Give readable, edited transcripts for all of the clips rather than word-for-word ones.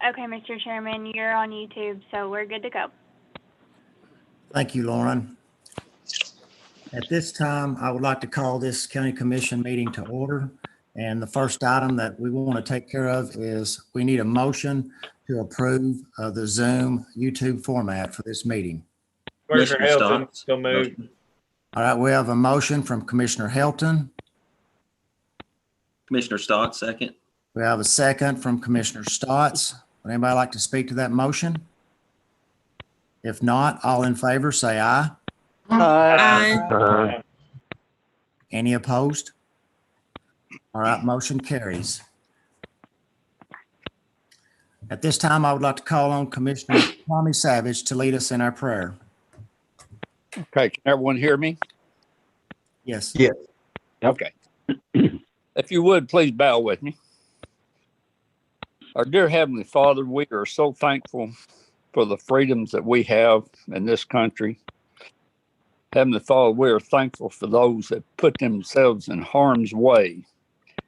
Okay, Mr. Chairman, you're on YouTube, so we're good to go. Thank you, Lauren. At this time, I would like to call this county commission meeting to order. And the first item that we want to take care of is we need a motion to approve the Zoom YouTube format for this meeting. Commissioner Helton, Stotts. so moved. All right, we have a motion from Commissioner Helton. Commissioner Stott, second. We have a second from Commissioner Stotts. Would anybody like to speak to that motion? If not, all in favor, say aye. Aye. Any opposed? All right, motion carries. At this time, I would like to call on Commissioner Tommy Savage to lead us in our prayer. Okay, can everyone hear me? Yes. Yes. Okay. If you would, please bow with me. Our dear Heavenly Father, we are so thankful for the freedoms that we have in this country. Heavenly Father, we are thankful for those that put themselves in harm's way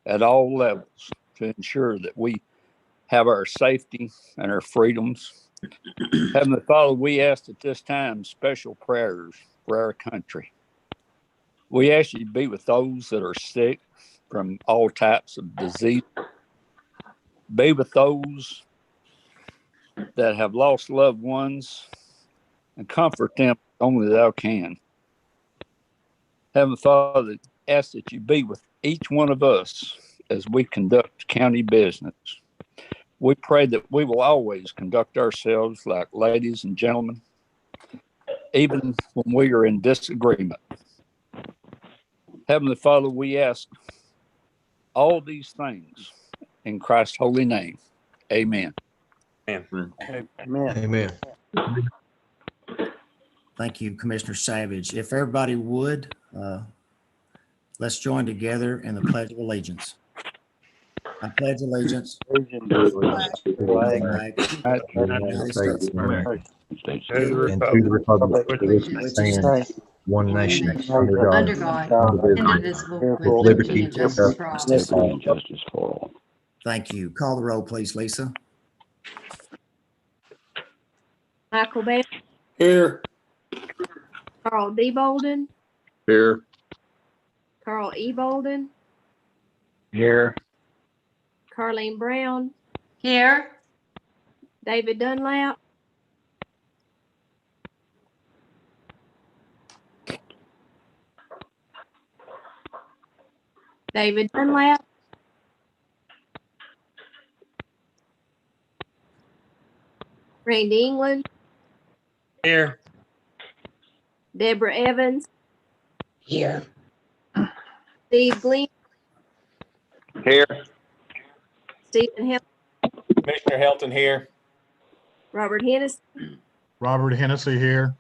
at all levels to ensure that we have our safety and our freedoms. Heavenly Father, we ask at this time special prayers for our country. We ask you to be with those that are sick from all types of disease. Be with those that have lost loved ones and comfort them only thou can. Heavenly Father, ask that you be with each one of us as we conduct county business. We pray that we will always conduct ourselves like ladies and gentlemen, even when we are in disagreement. Heavenly Father, we ask all these things in Christ's holy name. Amen. Amen. Thank you, Commissioner Savage. If everybody would, let's join together in the Pledge of Allegiance. I pledge allegiance to the flag of the United States of America, And to the republic for which it stands, one nation, under God, indivisible, with liberty and justice for all. Thank you. Call the roll, please, Lisa. Michael Bell, Here. Carl D. Bolden, Here. Carl E. Bolden, Here. Carleen Brown, Here. David Dunlap, David Dunlap, Randy England, Here. Deborah Evans, Here. Steve Glenn, Here. Stephen Hill, Commissioner Helton here. Robert Hennessy, Robert Hennessy here.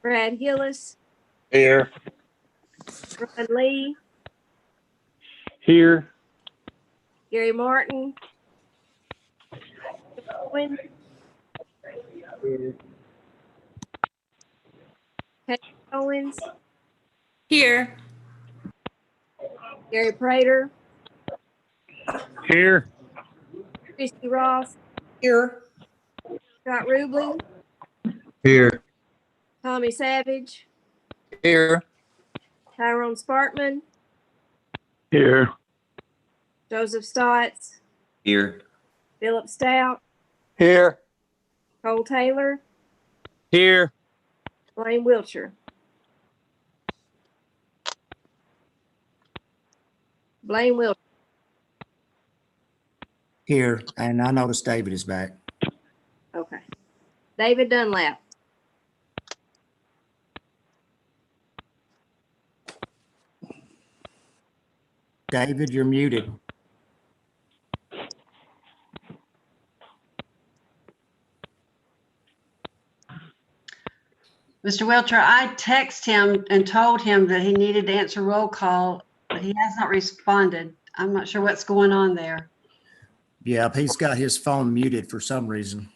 Brad Gillis, Here. Ron Lee, Here. Gary Martin, Owen, Kate Owens, Here. Gary Prater, Here. Christy Ross, Here. Scott Ruble, Here. Tommy Savage, Here. Tyrone Spartman, Here. Joseph Stotts, Here. Philip Stout, Here. Cole Taylor, Here. Blaine Wiltshire. Blaine Wiltshire. Here, and I noticed David is back. Okay. David Dunlap. David, you're muted. Mr. Wiltshire, I texted him and told him that he needed to answer roll call, but he has not responded. I'm not sure what's going on there. Yeah, he's got his phone muted for some reason.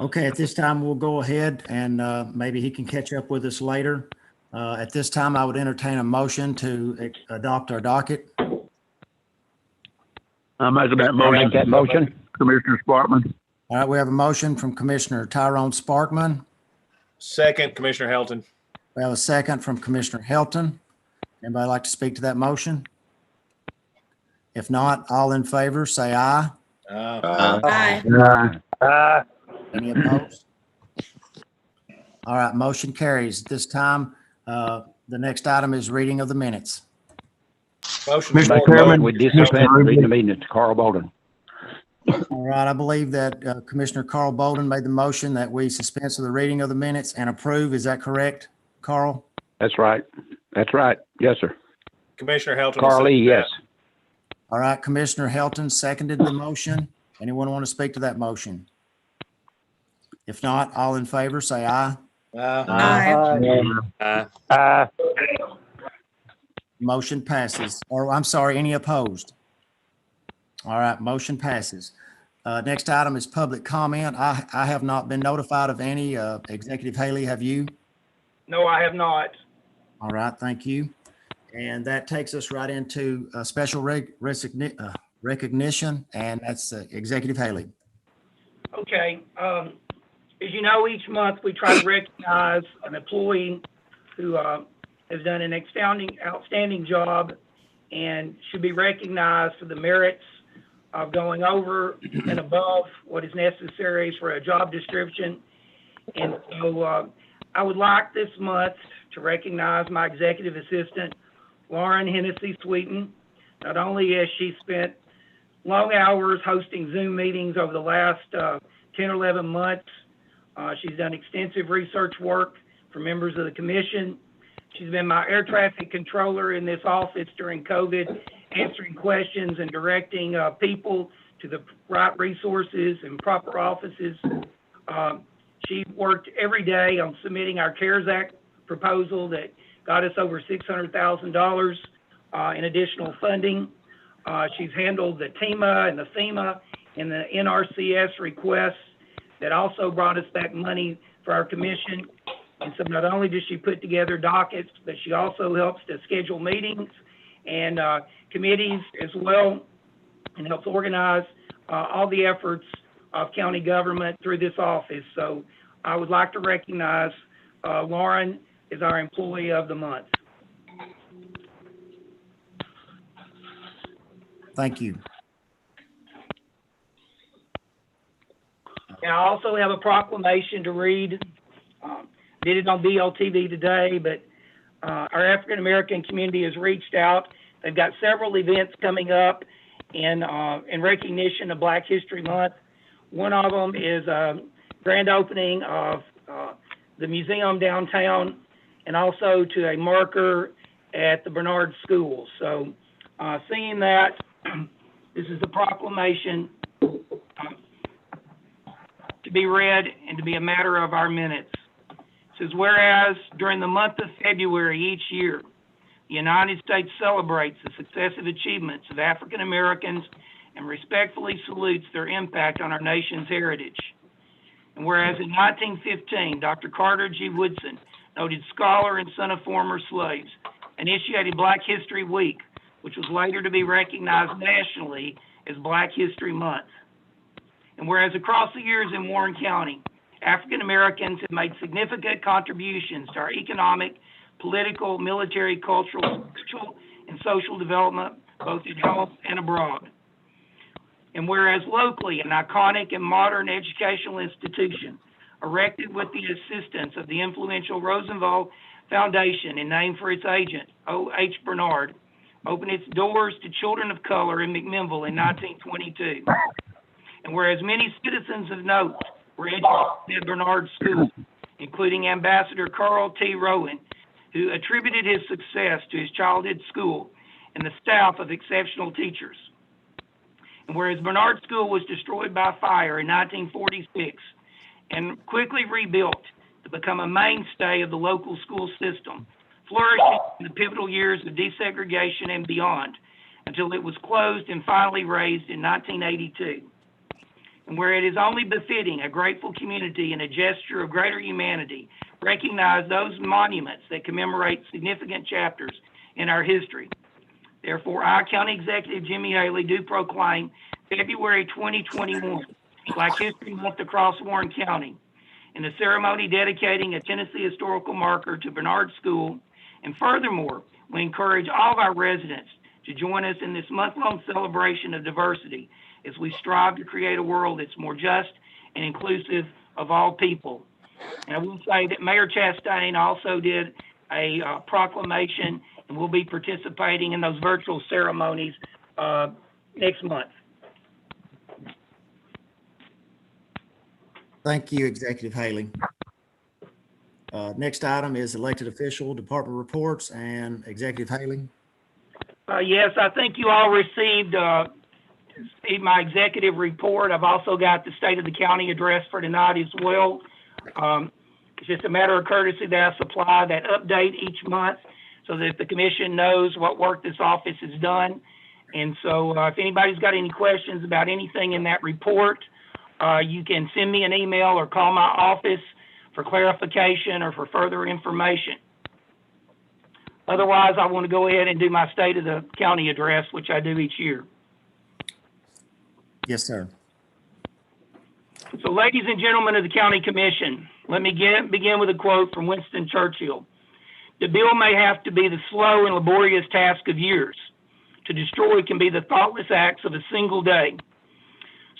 Okay, at this time, we'll go ahead and maybe he can catch up with us later. At this time, I would entertain a motion to adopt our docket. I'm making that motion. Commissioner Sparkman. All right, we have a motion from Commissioner Tyrone Sparkman. Second, Commissioner Helton. We have a second from Commissioner Helton. Anybody like to speak to that motion? If not, all in favor, say aye. Aye. Any opposed? All right, motion carries. At this time, the next item is reading of the minutes. Motion to Mr. suspend. Chairman, we dispense reading the meeting to Carl Bolden. All right, I believe that Commissioner Carl Bolden made the motion that we dispense with the reading of the minutes and approve. Is that correct, Carl? That's right. That's right. Yes, sir. Commissioner Helton. will Carly, second yes. All right, Commissioner Helton seconded the motion. Anyone want to speak to that motion? If not, all in favor, say aye. that. Aye. Motion passes. Or I'm sorry, any opposed? All right, motion passes. Next item is public comment. I have not been notified of any. Executive Haley, have you? No, I have not. All right, thank you. And that takes us right into special recognition, and that's Executive Haley. Okay. As you know, each month we try to recognize an employee who has done an outstanding job and should be recognized for the merits of going over and above what is necessary for a job description. And so I would like this month to recognize my executive assistant, Lauren Hennessy Sweeten. Not only has she spent long hours hosting Zoom meetings over the last 10 or 11 months, she's done extensive research work for members of the commission. She's been my air traffic controller in this office during COVID, answering questions and directing people to the right resources and proper offices. She worked every day on submitting our CARES Act proposal that got us over $600,000 in additional funding. She's handled the TEMA and the FEMA and the NRCS requests that also brought us back money for our commission. And so not only does she put together dockets, but she also helps to schedule meetings and committees as well, and helps organize all the efforts of county government through this office. So I would like to recognize Lauren as our employee of the month. Thank you. And I also have a proclamation to read. Did it on BLTV today, but our African American community has reached out. They've got several events coming up in recognition of Black History Month. One of them is a grand opening of the museum downtown, and also to a marker at the Bernard School. So seeing that, this is the proclamation to be read and to be a matter of our minutes. It says, whereas during the month of February each year, the United States celebrates the successive achievements of African Americans and respectfully salutes their impact on our nation's heritage. And whereas in 1915, Dr. Carter G. Woodson, noted scholar and son of former slaves, initiated Black History Week, which was later to be recognized nationally as Black History Month. And whereas across the years in Warren County, African Americans have made significant contributions to our economic, political, military, cultural, spiritual, and social development, both at home and abroad. And whereas locally, an iconic and modern educational institution erected with the assistance of the influential Rosenwald Foundation and named for its agent, O.H. Bernard, opened its doors to children of color in McMinnville in 1922. And whereas many citizens of note were educated at Bernard School, including Ambassador Carl T. Rowan, who attributed his success to his childhood school and the staff of exceptional teachers. And whereas Bernard School was destroyed by fire in 1946 and quickly rebuilt to become a mainstay of the local school system, flourishing in the pivotal years of desegregation and beyond, until it was closed and finally razed in 1982. and where it is only befitting a grateful community and a gesture of greater humanity, recognize those monuments that commemorate significant chapters in our history. Therefore, I, County Executive Jimmy Haley, do proclaim February 2021 Black History Month across Warren County, in the ceremony dedicating a Tennessee historical marker to Bernard School. And furthermore, we encourage all of our residents to join us in this month-long celebration of diversity as we strive to create a world that's more just and inclusive of all people. And I will say that Mayor Chastain also did a proclamation, and we'll be participating in those virtual ceremonies next month. Thank you, Executive Haley. Next item is elected official department reports, and Executive Haley. Yes, I think you all received my executive report. I've also got the state of the county address for tonight as well. It's just a matter of courtesy that I supply that update each month so that the commission knows what work this office has done. And so if anybody's got any questions about anything in that report, you can send me an email or call my office for clarification or for further information. Otherwise, I want to go ahead and do my state of the county address, which I do each year. Yes, sir. So, ladies and gentlemen of the County Commission, let me begin with a quote from Winston Churchill. The bill may have to be the slow and laborious task of years. To destroy can be the thoughtless acts of a single day.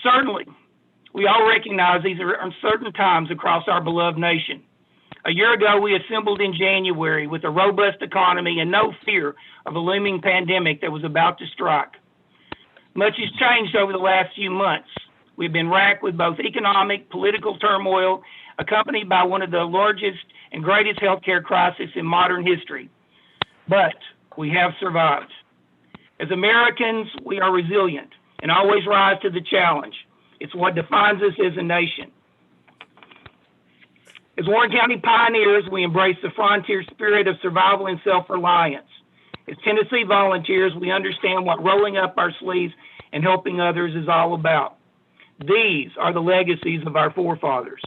Certainly, we all recognize these are uncertain times across our beloved nation. A year ago, we assembled in January with a robust economy and no fear of a looming pandemic that was about to strike. Much has changed over the last few months. We've been racked with both economic, political turmoil, accompanied by one of the largest and greatest healthcare crises in modern history. But we have survived. As Americans, we are resilient and always rise to the challenge. It's what defines us as a nation. As Warren County pioneers, we embrace the frontier spirit of survival and self-reliance. As Tennessee volunteers, we understand what rolling up our sleeves and helping others is all about. These are the legacies of our forefathers.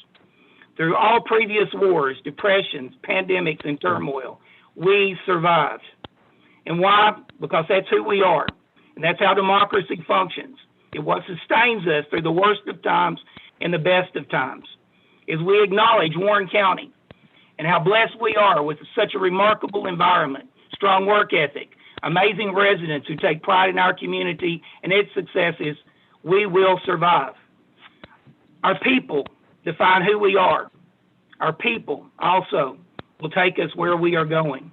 Through all previous wars, depressions, pandemics, and turmoil, we survived. And why? Because that's who we are, and that's how democracy functions. It's what sustains us through the worst of times and the best of times. As we acknowledge Warren County and how blessed we are with such a remarkable environment, strong work ethic, amazing residents who take pride in our community and its successes, we will survive. Our people define who we are. Our people also will take us where we are going.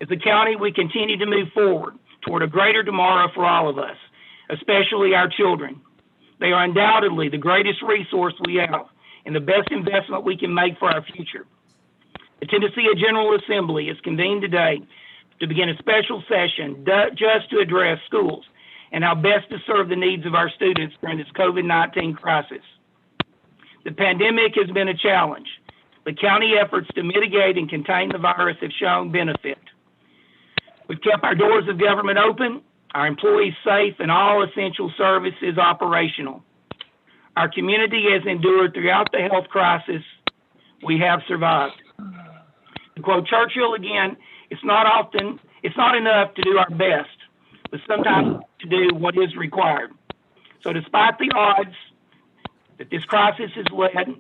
As a county, we continue to move forward toward a greater tomorrow for all of us, especially our children. They are undoubtedly the greatest resource we have and the best investment we can make for our future. The Tennessee General Assembly is convened today to begin a special session just to address schools and how best to serve the needs of our students during this COVID-19 crisis. The pandemic has been a challenge. The county efforts to mitigate and contain the virus have shown benefit. We've kept our doors of government open, our employees safe, and all essential services operational. Our community has endured throughout the health crisis. We have survived. To quote Churchill again, it's not enough to do our best, but sometimes to do what is required. So despite the odds that this crisis has led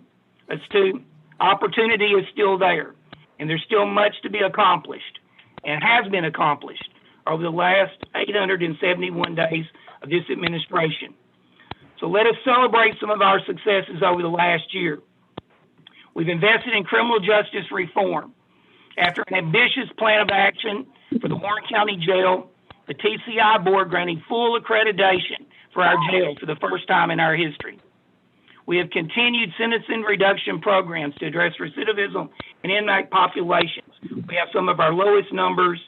us to, opportunity is still there, and there's still much to be accomplished and has been accomplished over the last 871 days of this administration. So let us celebrate some of our successes over the last year. We've invested in criminal justice reform. After an ambitious plan of action for the Warren County Jail, the TCI board granting full accreditation for our jail for the first time in our history. We have continued sentencing reduction programs to address recidivism and inmate populations. We have some of our lowest numbers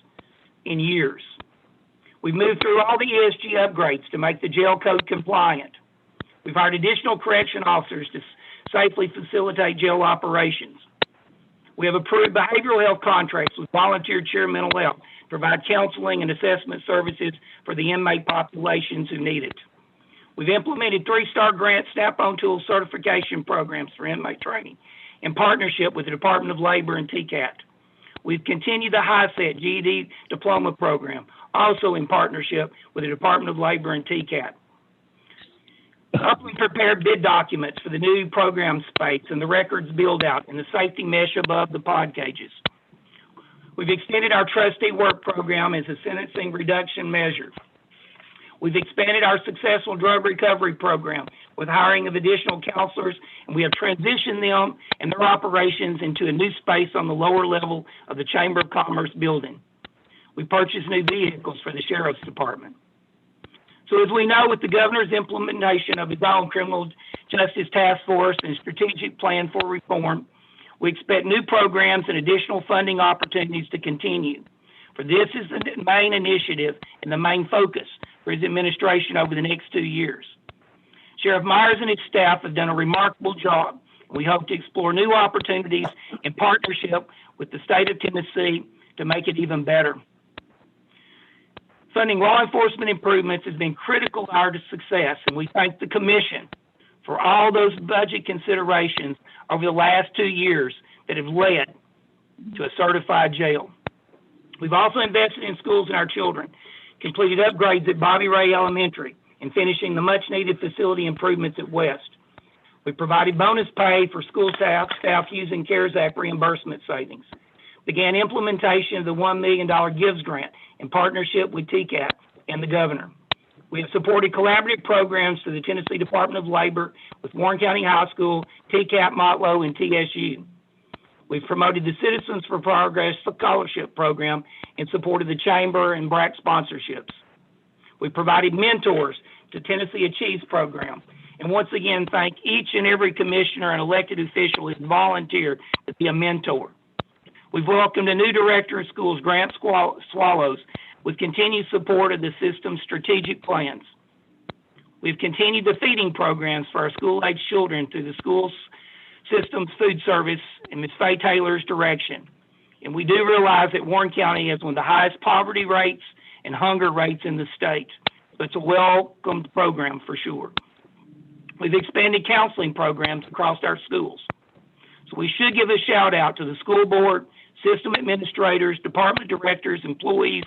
in years. We've moved through all the ESG upgrades to make the jail code compliant. We've hired additional correction officers to safely facilitate jail operations. We have approved behavioral health contracts with volunteer chair mental health to provide counseling and assessment services for the inmate populations who need it. We've implemented 3-star grant Snap-on tool certification programs for inmate training in partnership with the Department of Labor and TCAT. We've continued the HiSET GED diploma program, also in partnership with the Department of Labor and TCAT. Upland prepared bid documents for the new program space and the records build out in the safety mesh above the pod cages. We've extended our trustee work program as a sentencing reduction measure. We've expanded our successful drug recovery program with hiring of additional counselors, and we have transitioned them and their operations into a new space on the lower level of the Chamber of Commerce building. We purchased new vehicles for the Sheriff's Department. So as we know, with the governor's implementation of his own criminal justice task force and strategic plan for reform, we expect new programs and additional funding opportunities to continue. For this is the main initiative and the main focus for his administration over the next 2 years. Sheriff Myers and his staff have done a remarkable job. We hope to explore new opportunities in partnership with the state of Tennessee to make it even better. Funding law enforcement improvements has been critical to our success, and we thank the Commission for all those budget considerations over the last 2 years that have led to a certified jail. We've also invested in schools and our children, completed upgrades at Bobby Ray Elementary, and finishing the much-needed facility improvements at West. We provided bonus pay for school staff using CARES Act reimbursement savings. Began implementation of the $1 million GIVES grant in partnership with TCAT and the governor. We have supported collaborative programs through the Tennessee Department of Labor with Warren County High School, TCAT, Motlow, and TSU. We've promoted the Citizens for Progress Scholarship Program in support of the Chamber and BRAC sponsorships. We provided mentors to Tennessee Achieves program. And once again, thank each and every commissioner and elected official who has volunteered to be a mentor. We've welcomed a new director of schools, Grant Swallows, with continued support of the system's strategic plans. We've continued the feeding programs for our school-age children through the school system's food service and Ms. Faye Taylor's direction. And we do realize that Warren County has one of the highest poverty rates and hunger rates in the state. So it's a welcomed program for sure. We've expanded counseling programs across our schools. So we should give a shout out to the school board, system administrators, department directors, employees,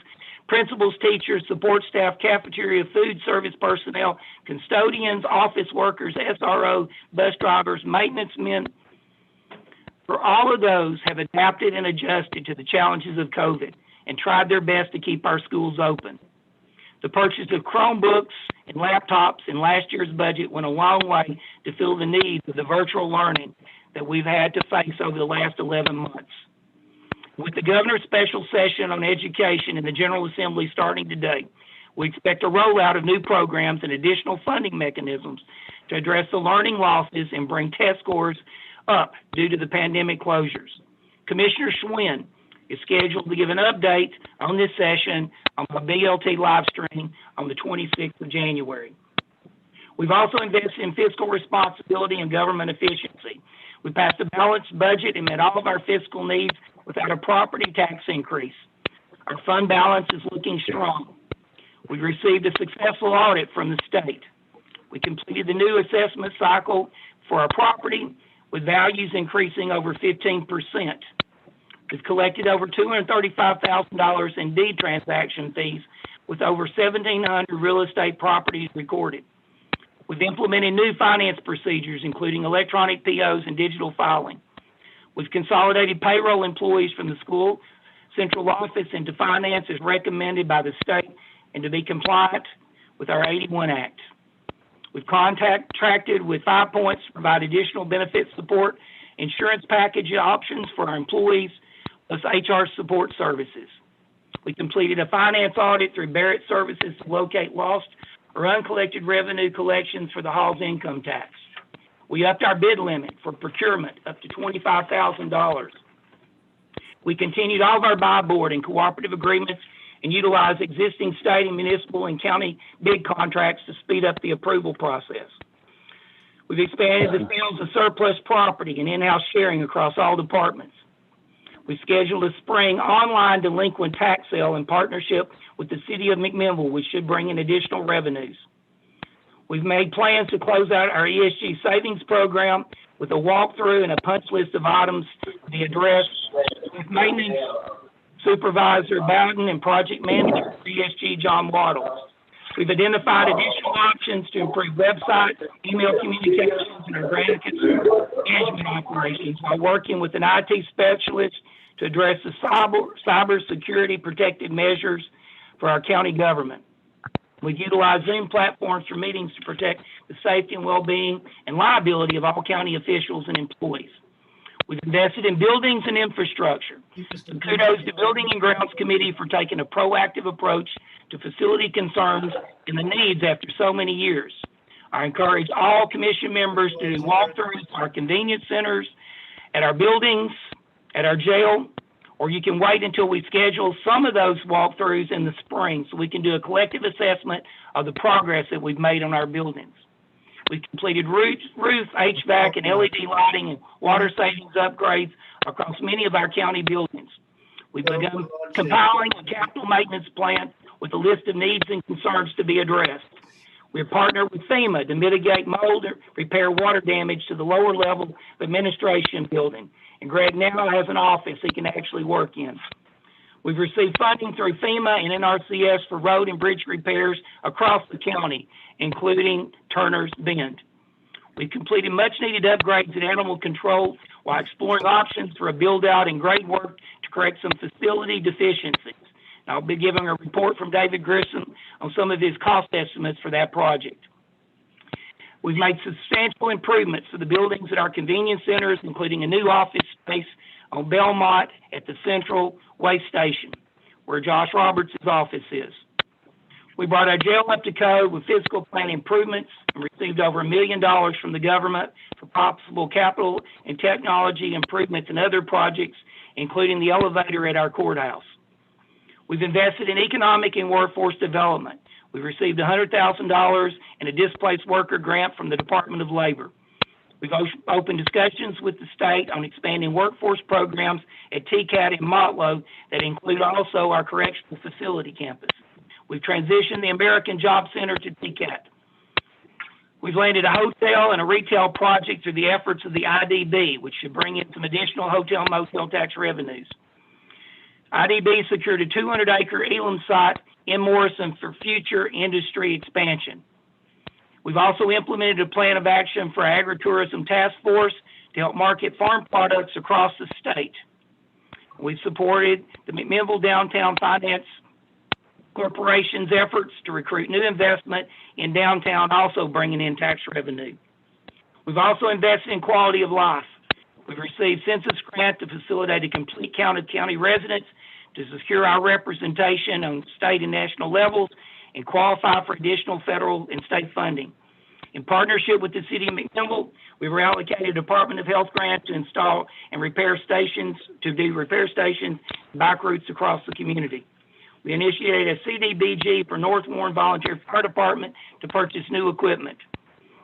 principals, teachers, support staff, cafeteria, food service personnel, custodians, office workers, SRO, bus drivers, maintenance men. For all of those have adapted and adjusted to the challenges of COVID and tried their best to keep our schools open. The purchase of Chromebooks and laptops in last year's budget went a long way to fill the needs of the virtual learning that we've had to face over the last 11 months. With the governor's special session on education in the General Assembly starting today, we expect a rollout of new programs and additional funding mechanisms to address the learning losses and bring test scores up due to the pandemic closures. Commissioner Schwinn is scheduled to give an update on this session on the BLT live stream on the 26th of January. We've also invested in fiscal responsibility and government efficiency. We passed a balanced budget and met all of our fiscal needs without a property tax increase. Our fund balance is looking strong. We received a successful audit from the state. We completed the new assessment cycle for our property with values increasing over 15%. We've collected over $235,000 in deed transaction fees with over 1,700 real estate properties recorded. We've implemented new finance procedures, including electronic POs and digital filing. We've consolidated payroll employees from the school central office into finance as recommended by the state and to be compliant with our 81 Act. We've contracted with 5 Points to provide additional benefit support, insurance package options for our employees, plus HR support services. We completed a finance audit through Barrett Services to locate lost or uncollected revenue collections for the Hall's income tax. We upped our bid limit for procurement up to $25,000. We continued all of our buy board and cooperative agreements and utilized existing state and municipal and county bid contracts to speed up the approval process. We've expanded the sales of surplus property and in-house sharing across all departments. We scheduled a spring online delinquent tax sale in partnership with the city of McMinnville, which should bring in additional revenues. We've made plans to close out our ESG savings program with a walkthrough and a punch list of items to be addressed with maintenance supervisor Bowden and project manager for ESG John Waddle. We've identified additional options to improve websites, email communications, and our grant management operations while working with an IT specialist to address the cyber security protective measures for our county government. We utilize Zoom platforms for meetings to protect the safety and well-being and liability of all county officials and employees. We've invested in buildings and infrastructure. Kudos to Building and Grounds Committee for taking a proactive approach to facility concerns and the needs after so many years. I encourage all commission members to do walkthroughs, our convenience centers, at our buildings, at our jail, or you can wait until we schedule some of those walkthroughs in the spring so we can do a collective assessment of the progress that we've made on our buildings. We've completed roof, HVAC, and LED lighting and water savings upgrades across many of our county buildings. We've begun compiling a capital maintenance plan with a list of needs and concerns to be addressed. We're partnered with FEMA to mitigate mold and repair water damage to the lower level of administration building. And Greg now has an office he can actually work in. We've received funding through FEMA and NRCS for road and bridge repairs across the county, including Turner's Bend. We've completed much-needed upgrades in animal control while exploring options for a build-out and grade work to correct some facility deficiencies. And I'll be giving a report from David Grissom on some of his cost estimates for that project. We've made substantial improvements to the buildings at our convenience centers, including a new office space on Belmont at the Central Waste Station, where Josh Roberts' office is. We brought our jail up to code with fiscal plan improvements and received over $1 million from the government for possible capital and technology improvements and other projects, including the elevator at our courthouse. We've invested in economic and workforce development. We've received $100,000 in a displaced worker grant from the Department of Labor. We've opened discussions with the state on expanding workforce programs at TCAT and Motlow that include also our correctional facility campus. We've transitioned the American Job Center to TCAT. We've landed a hotel and a retail project through the efforts of the IDB, which should bring in some additional hotel and motel tax revenues. IDB secured a 200-acre Elam site in Morrison for future industry expansion. We've also implemented a plan of action for our agritourism task force to help market farm products across the state. We've supported the McMinnville Downtown Finance Corporation's efforts to recruit new investment in downtown, also bringing in tax revenue. We've also invested in quality of life. We've received census grant to facilitate a complete count of county residents to secure our representation on state and national levels and qualify for additional federal and state funding. In partnership with the City of McMinnville, we were allocated a Department of Health grant to install and repair stations, and bike routes across the community. We initiated a CDBG for North Warren Volunteer Fire Department to purchase new equipment.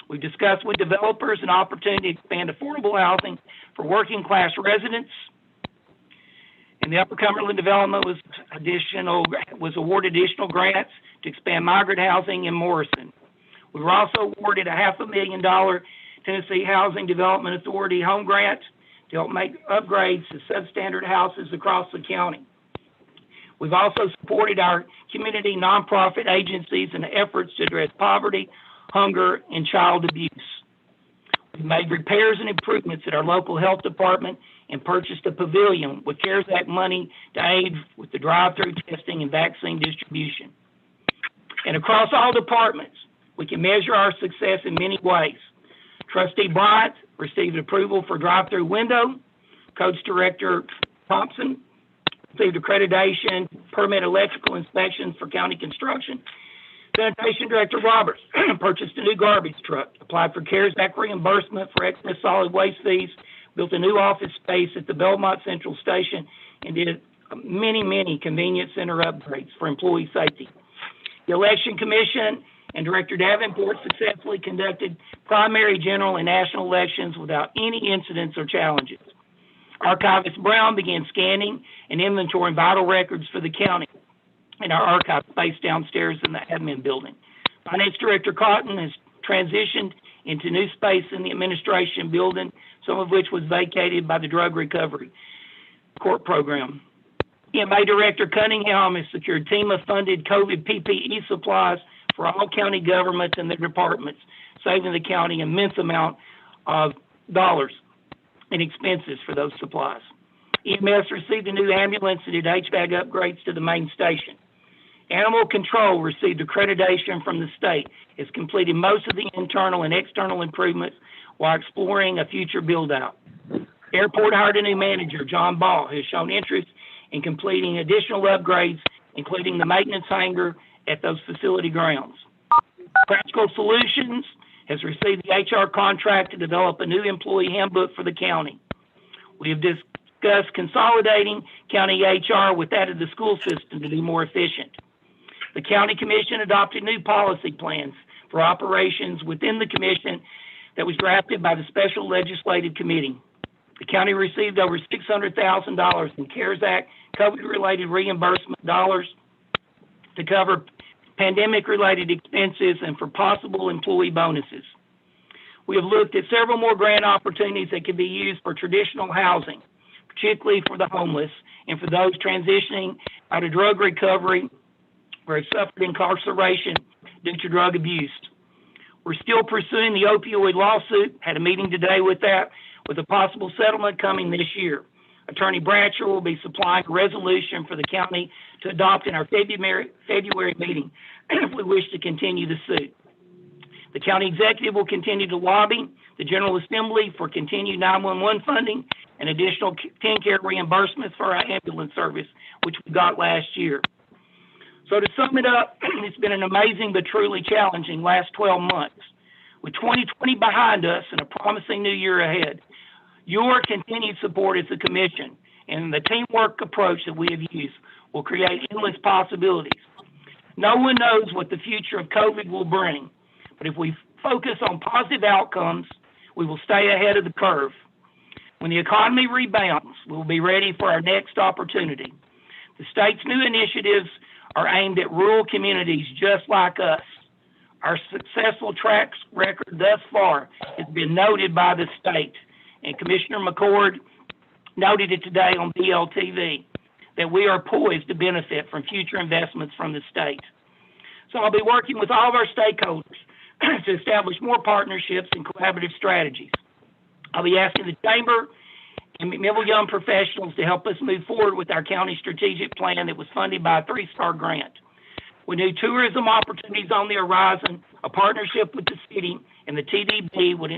We've discussed with developers an opportunity to expand affordable housing for working class residents. And the Upper Cumberland Development was awarded additional grants to expand migrant housing in Morrison. We were also awarded a $500,000 Tennessee Housing Development Authority home grant to help make upgrades to substandard houses across the county. We've also supported our community nonprofit agencies in the efforts to address poverty, hunger, and child abuse. We've made repairs and improvements at our local health department and purchased a pavilion with CARES Act money to aid with the drive-through testing and vaccine distribution. And across all departments, we can measure our success in many ways. Trustee Bryant received approval for drive-through window. Coach Director Thompson received accreditation, permit electrical inspections for county construction. Sanitation Director Roberts purchased a new garbage truck, applied for CARES Act reimbursement for excess solid waste fees, built a new office space at the Belmont Central Station, and did many convenience center upgrades for employee safety. The Election Commission and Director Davenport successfully conducted primary, general, and national elections without any incidents or challenges. Archivist Brown began scanning and inventorying vital records for the county in our archive space downstairs in the admin building. Finance Director Cotton has transitioned into new space in the administration building, some of which was vacated by the drug recovery court program. EMA Director Cunningham has secured TEMA-funded COVID PPE supplies for all county governments and their departments, saving the county an immense amount of dollars in expenses for those supplies. EMS received a new ambulance and did HVAC upgrades to the main station. Animal Control received accreditation from the state, has completed most of the internal and external improvements while exploring a future build-out. Airport hired a new manager, John Ball, who has shown interest in completing additional upgrades, including the maintenance hangar at those facility grounds. Practical Solutions has received the HR contract to develop a new employee handbook for the county. We have discussed consolidating county HR with that of the school system to be more efficient. The county commission adopted new policy plans for operations within the commission that was drafted by the special legislative committee. The county received over $600,000 in CARES Act COVID-related reimbursement dollars to cover pandemic-related expenses and for possible employee bonuses. We have looked at several more grant opportunities that could be used for traditional housing, particularly for the homeless and for those transitioning out of drug recovery or have suffered incarceration due to drug abuse. We're still pursuing the opioid lawsuit, had a meeting today with that, with a possible settlement coming this year. Attorney Bradshaw will be supplying a resolution for the county to adopt in our February meeting if we wish to continue the suit. The county executive will continue to lobby the General Assembly for continued 911 funding and additional TennCare reimbursements for our ambulance service, which we got last year. So to sum it up, it's been an amazing but truly challenging last 12 months. With 2020 behind us and a promising new year ahead, your continued support as a commission and the teamwork approach that we have used will create endless possibilities. No one knows what the future of COVID will bring, but if we focus on positive outcomes, we will stay ahead of the curve. When the economy rebounds, we will be ready for our next opportunity. The state's new initiatives are aimed at rural communities just like us. Our successful track record thus far has been noted by the state, and Commissioner McCord noted it today on BLTV, that we are poised to benefit from future investments from the state. So I'll be working with all of our stakeholders to establish more partnerships and collaborative strategies. I'll be asking the Chamber and McMinnville Young Professionals to help us move forward with our county strategic plan that was funded by a 3-star grant. With new tourism opportunities on the horizon, a partnership with the city and the TDB would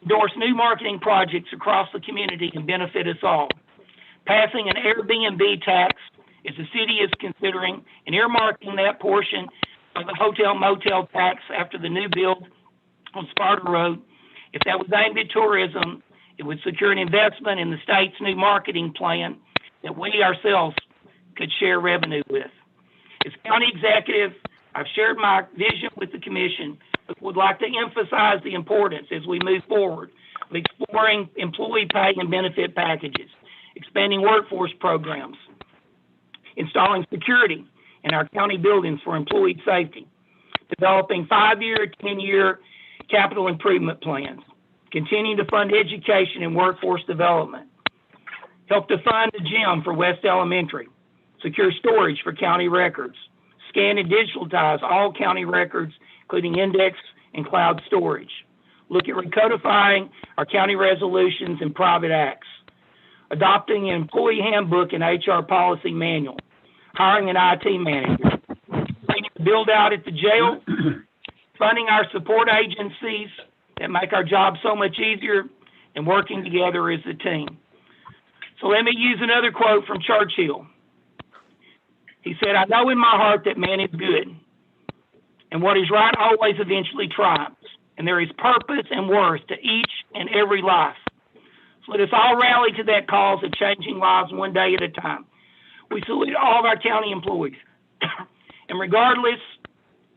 endorse new marketing projects across the community and benefit us all. Passing an Airbnb tax, as the city is considering, and earmarking that portion of the hotel-motel tax after the new build on Sparta Road. If that was aimed at tourism, it would secure an investment in the state's new marketing plan that we ourselves could share revenue with. As county executive, I've shared my vision with the commission, but would like to emphasize the importance as we move forward of exploring employee pay and benefit packages, expanding workforce programs, installing security in our county buildings for employee safety, developing 5-year, 10-year capital improvement plans, continuing to fund education and workforce development, help to fund a gym for West Elementary, secure storage for county records, scan and digitize all county records, including index and cloud storage, look at recodifying our county resolutions and private acts, adopting an employee handbook and HR policy manual, hiring an IT manager, build out at the jail, funding our support agencies that make our job so much easier, and working together as a team. So let me use another quote from Churchill. He said, "I know in my heart that man is good, and what is right always eventually triumphs, and there is purpose and worth to each and every life. So let us all rally to that cause of changing lives one day at a time." We salute all of our county employees, and regardless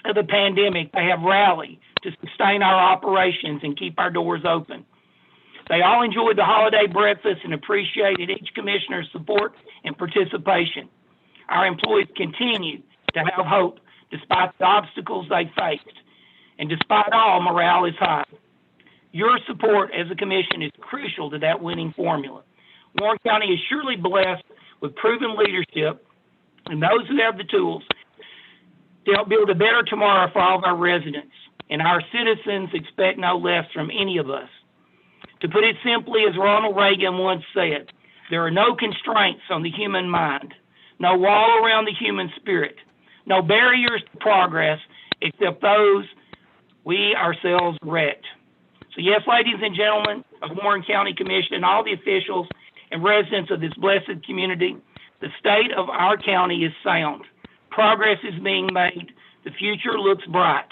of the pandemic, they have rallied to sustain our operations and keep our doors open. They all enjoyed the holiday breakfast and appreciated each commissioner's support and participation. Our employees continue to have hope despite the obstacles they faced, And despite all, morale is high. Your support as a commission is crucial to that winning formula. Warren County is surely blessed with proven leadership and those who have the tools to help build a better tomorrow for all of our residents. And our citizens expect no less from any of us. To put it simply, as Ronald Reagan once said, there are no constraints on the human mind, no wall around the human spirit, no barriers to progress except those we ourselves erect. So yes, ladies and gentlemen of Warren County Commission and all the officials and residents of this blessed community, the state of our county is sound. Progress is being made. The future looks bright.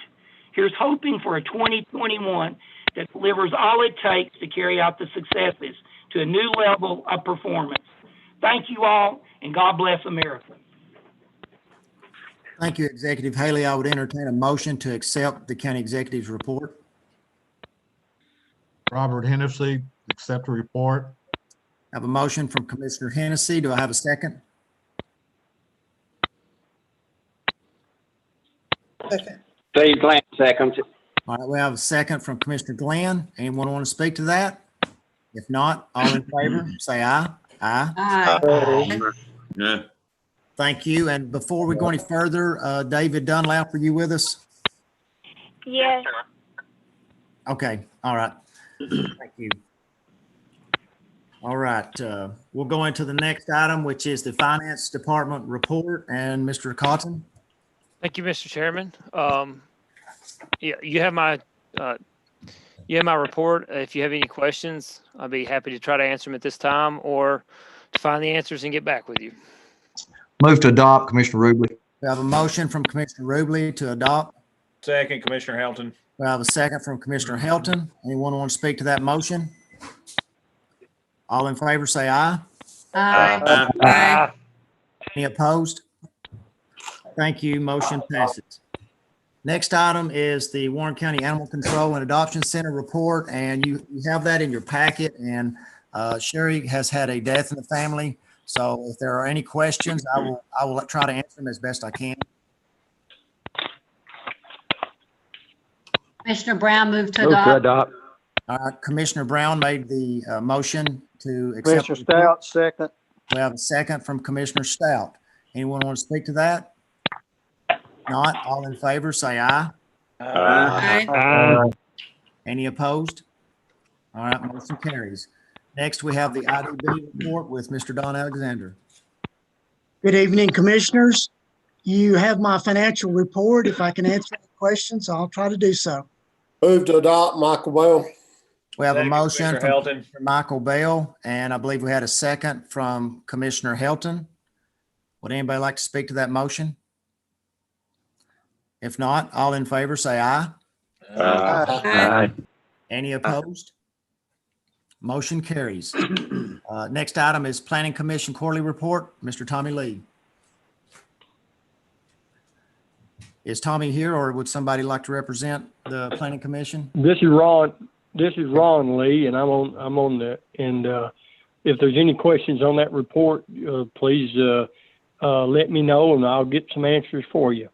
Here's hoping for a 2021 that delivers all it takes to carry out the successes to a new level of performance. Thank you all, and God bless America. Thank you, Executive Haley. I would entertain a motion to accept the county executive's report. Robert Hennessy, accept the report. I have a motion from Commissioner Hennessy. Do I have a second? Steve Glenn, second. All right, we have a second from Commissioner Glenn. Anyone want to speak to that? If not, all in favor, say aye. Aye. Aye. Thank you. And before we go any further, David Dunlap, are you with us? Yes. Okay, all right. Thank you. All right, we'll go into the next item, which is the Finance Department report, and Mr. Cotton. Thank you, Mr. Chairman. Yeah, you have my report. If you have any questions, I'll be happy to try to answer them at this time or to find the answers and get back with you. Move to adopt, Commissioner Rubley. We have a motion from Commissioner Rubley to adopt. Second, Commissioner Helton. We have a second from Commissioner Helton. Anyone want to speak to that motion? All in favor, say aye. Aye. Any opposed? Thank you. Motion passes. Next item is the Warren County Animal Control and Adoption Center report, and you have that in your packet. And Sherry has had a death in the family, so if there are any questions, I will try to answer them as best I can. Commissioner Brown, move to adopt. Commissioner Brown made the motion to accept. Commissioner Stout, second. We have a second from Commissioner Stout. Anyone want to speak to that? Not, all in favor, say aye. Aye. Any opposed? All right, motion carries. Next, we have the IDB report with Mr. Don Alexander. Good evening, Commissioners. You have my financial report. If I can answer any questions, I'll try to do so. Move to adopt, Michael Bell. We have a Second, motion Commissioner from Helton. Commissioner Michael Bell, and I believe we had a second from Commissioner Helton. Would anybody like to speak to that motion? If not, all in favor, say aye. Aye. Any opposed? Motion carries. Next item is Planning Commission Quarterly Report. Mr. Tommy Lee. Is Tommy here, or would somebody like to represent the Planning Commission? This is Ron Lee, and I'm on the, and if there's any questions on that report, please let me know, and I'll get some answers for you.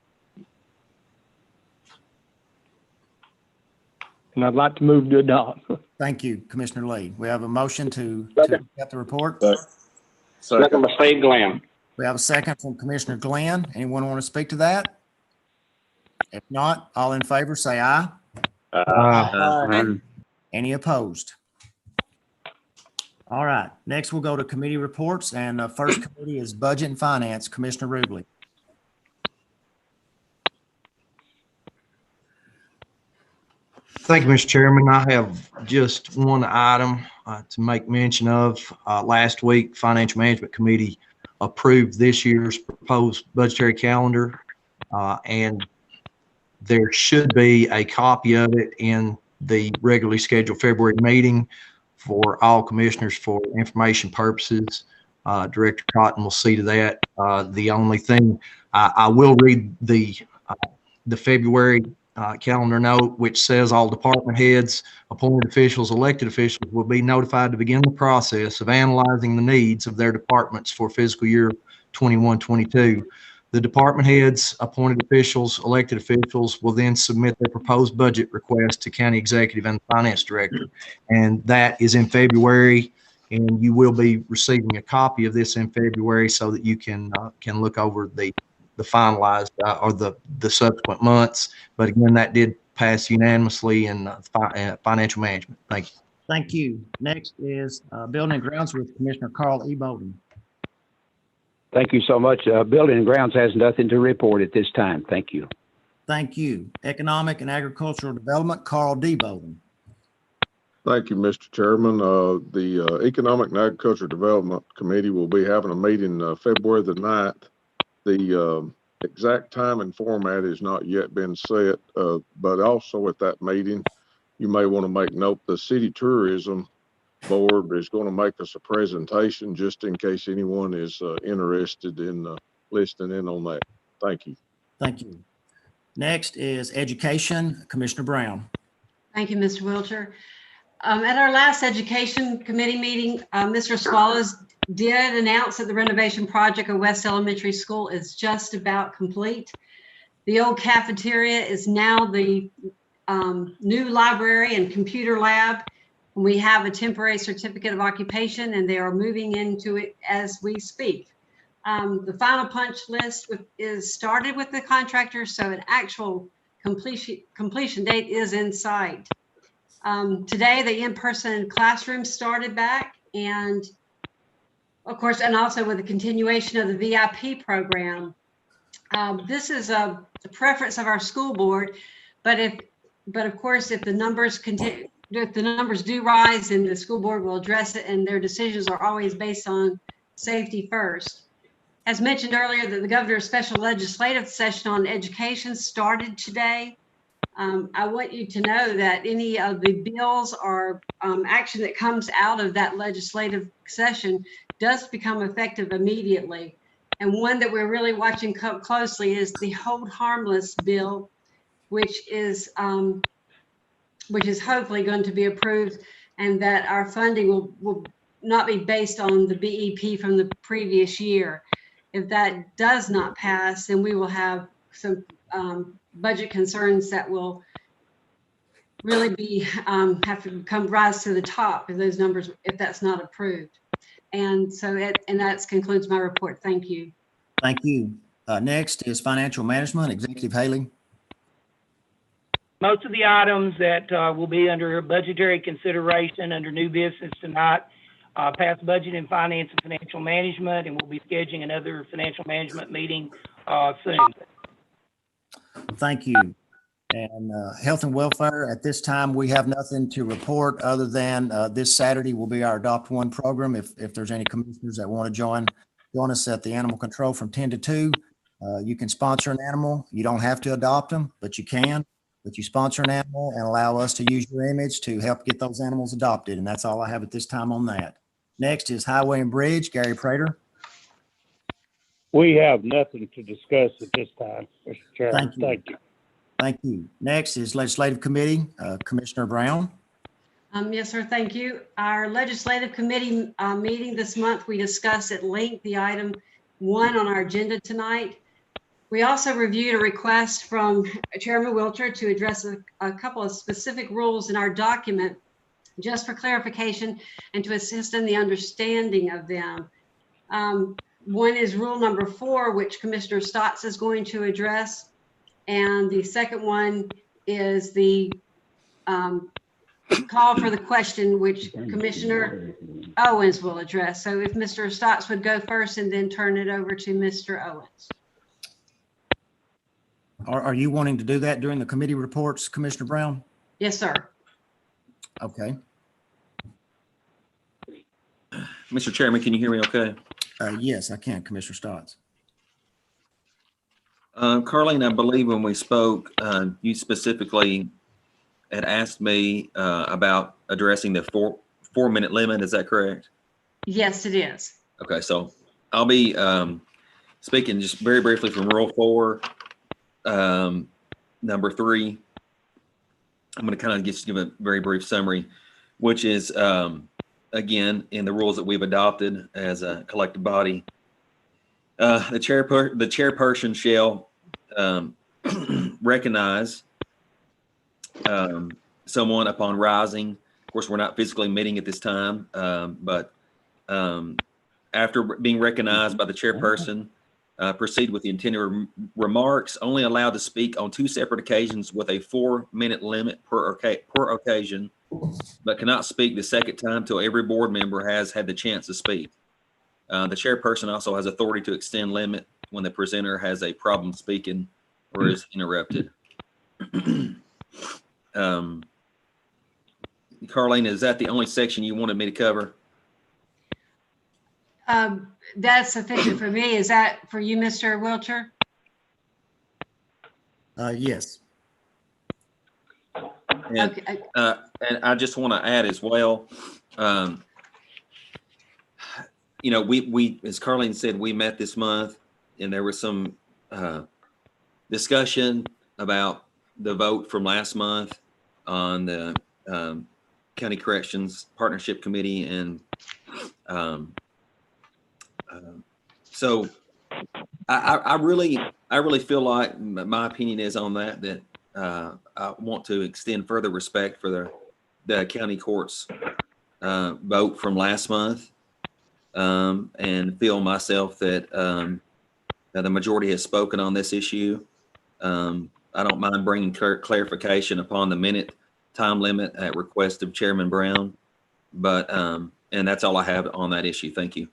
And I'd like to move to adopt. Thank you, Commissioner Lee. We have a motion to accept the report. Second by Steve Glenn. We have a second from Commissioner Glenn. Anyone want to speak to that? If not, all in favor, say aye. Any opposed? All right, next we'll go to committee reports, and the first committee is Budget and Finance. Commissioner Rubley. Thank you, Mr. Chairman. I have just one item to make mention of. Last week, Financial Management Committee approved this year's proposed budgetary calendar, and there should be a copy of it in the regularly scheduled February meeting for all commissioners for information purposes. Director Cotton will see to that. The only thing I will read the February calendar note, which says all department heads, appointed officials, elected officials will be notified to begin the process of analyzing the needs of their departments for fiscal year 21-22. The department heads, appointed officials, elected officials will then submit their proposed budget request to county executive and finance director. And that is in February, and you will be receiving a copy of this in February so that you can look over the finalized or the subsequent months. But again, that did pass unanimously in financial management. Thank you. Thank you. Next is Building and Grounds with Commissioner Carl E. Bolden. Thank you so much. Building and Grounds has nothing to report at this time. Thank you. Thank you. Economic and Agricultural Development, Carl D. Bolden. Thank you, Mr. Chairman. The Economic and Agricultural Development Committee will be having a meeting February the 9th. The exact time and format has not yet been set, but also at that meeting, you may want to make note the City Tourism Board is going to make us a presentation just in case anyone is interested in listening in on that. Thank you. Thank you. Next is Education, Commissioner Brown. Thank you, Mr. Wiltshire. At our last Education Committee meeting, Mr. Swallows did announce that the renovation project of West Elementary School is just about complete. The old cafeteria is now the new library and computer lab. We have a temporary certificate of occupation and they are moving into it as we speak. The final punch list is started with the contractor, so an actual completion date is in sight. Today, the in-person classroom started back, and of course, and also with the continuation of the VIP program. This is a preference of our school board, but of course, if the numbers continue, if the numbers do rise, then the school board will address it, and their decisions are always based on safety first. As mentioned earlier, that the governor's special legislative session on education started today. I want you to know that any of the bills or action that comes out of that legislative session does become effective immediately. And one that we're really watching closely is the Hold Harmless bill, which is hopefully going to be approved, and that our funding will not be based on the BEP from the previous year. If that does not pass, then we will have some budget concerns that will really be have to rise to the top if those numbers, if that's not approved. And so that concludes my report. Thank you. Thank you. Next is Financial Management, Executive Haley. Most of the items that will be under budgetary consideration under new business tonight pass budget and finance and financial management, and we'll be scheduling another financial management meeting soon. Thank you. And Health and Welfare, at this time, we have nothing to report other than this Saturday will be our Adopt One program. If there's any commissioners that want to join us at the Animal Control from 10 to 2, you can sponsor an animal. You don't have to adopt them, but you can. But you sponsor an animal and allow us to use your image to help get those animals adopted. And that's all I have at this time on that. Next is Highway and Bridge, Gary Prater. We have nothing to discuss at this time, Mr. Chairman. Thank you. Thank you. Next is Legislative Committee, Commissioner Brown. Yes, sir. Thank you. Our Legislative Committee meeting this month, we discussed at length the item 1 on our agenda tonight. We also reviewed a request from Chairman Wiltshire to address a couple of specific rules in our document just for clarification and to assist in the understanding of them. One is rule number 4, which Commissioner Stotts is going to address. And the second one is the call for the question, which Commissioner Owens will address. So if Mr. Stotts would go first and then turn it over to Mr. Owens. Are you wanting to do that during the committee reports, Commissioner Brown? Yes, sir. Okay. Mr. Chairman, can you hear me okay? Yes, I can, Commissioner Stotts. Carleen, I believe when we spoke, you specifically had asked me about addressing the four-minute limit. Is that correct? Yes, it is. Okay, so I'll be speaking just very briefly from Rule 4, number 3. I'm going to kind of just give a very brief summary, which is, again, in the rules that we've adopted as a collective body, The chairperson shall recognize someone upon rising. Of course, we're not physically meeting at this time, but after being recognized by the chairperson, proceed with the intended remarks. Only allowed to speak on 2 separate occasions with a 4-minute limit per occasion, but cannot speak the second time till every board member has had the chance to speak. The chairperson also has authority to extend limit when the presenter has a problem speaking or is interrupted. Carlene, is that the only section you wanted me to cover? That's sufficient for me. Is that for you, Mr. Wiltshire? Yes. And, Okay. And I just want to add as well, you know, we, as Carlene said, we met this month and there was some discussion about the vote from last month on the County Corrections Partnership Committee. And so I really feel like my opinion is on that I want to extend further respect for the county court's vote from last month, and feel myself that the majority has spoken on this issue. I don't mind bringing clarification upon the minute time limit at request of Chairman Brown, but and that's all I have on that issue. Thank you.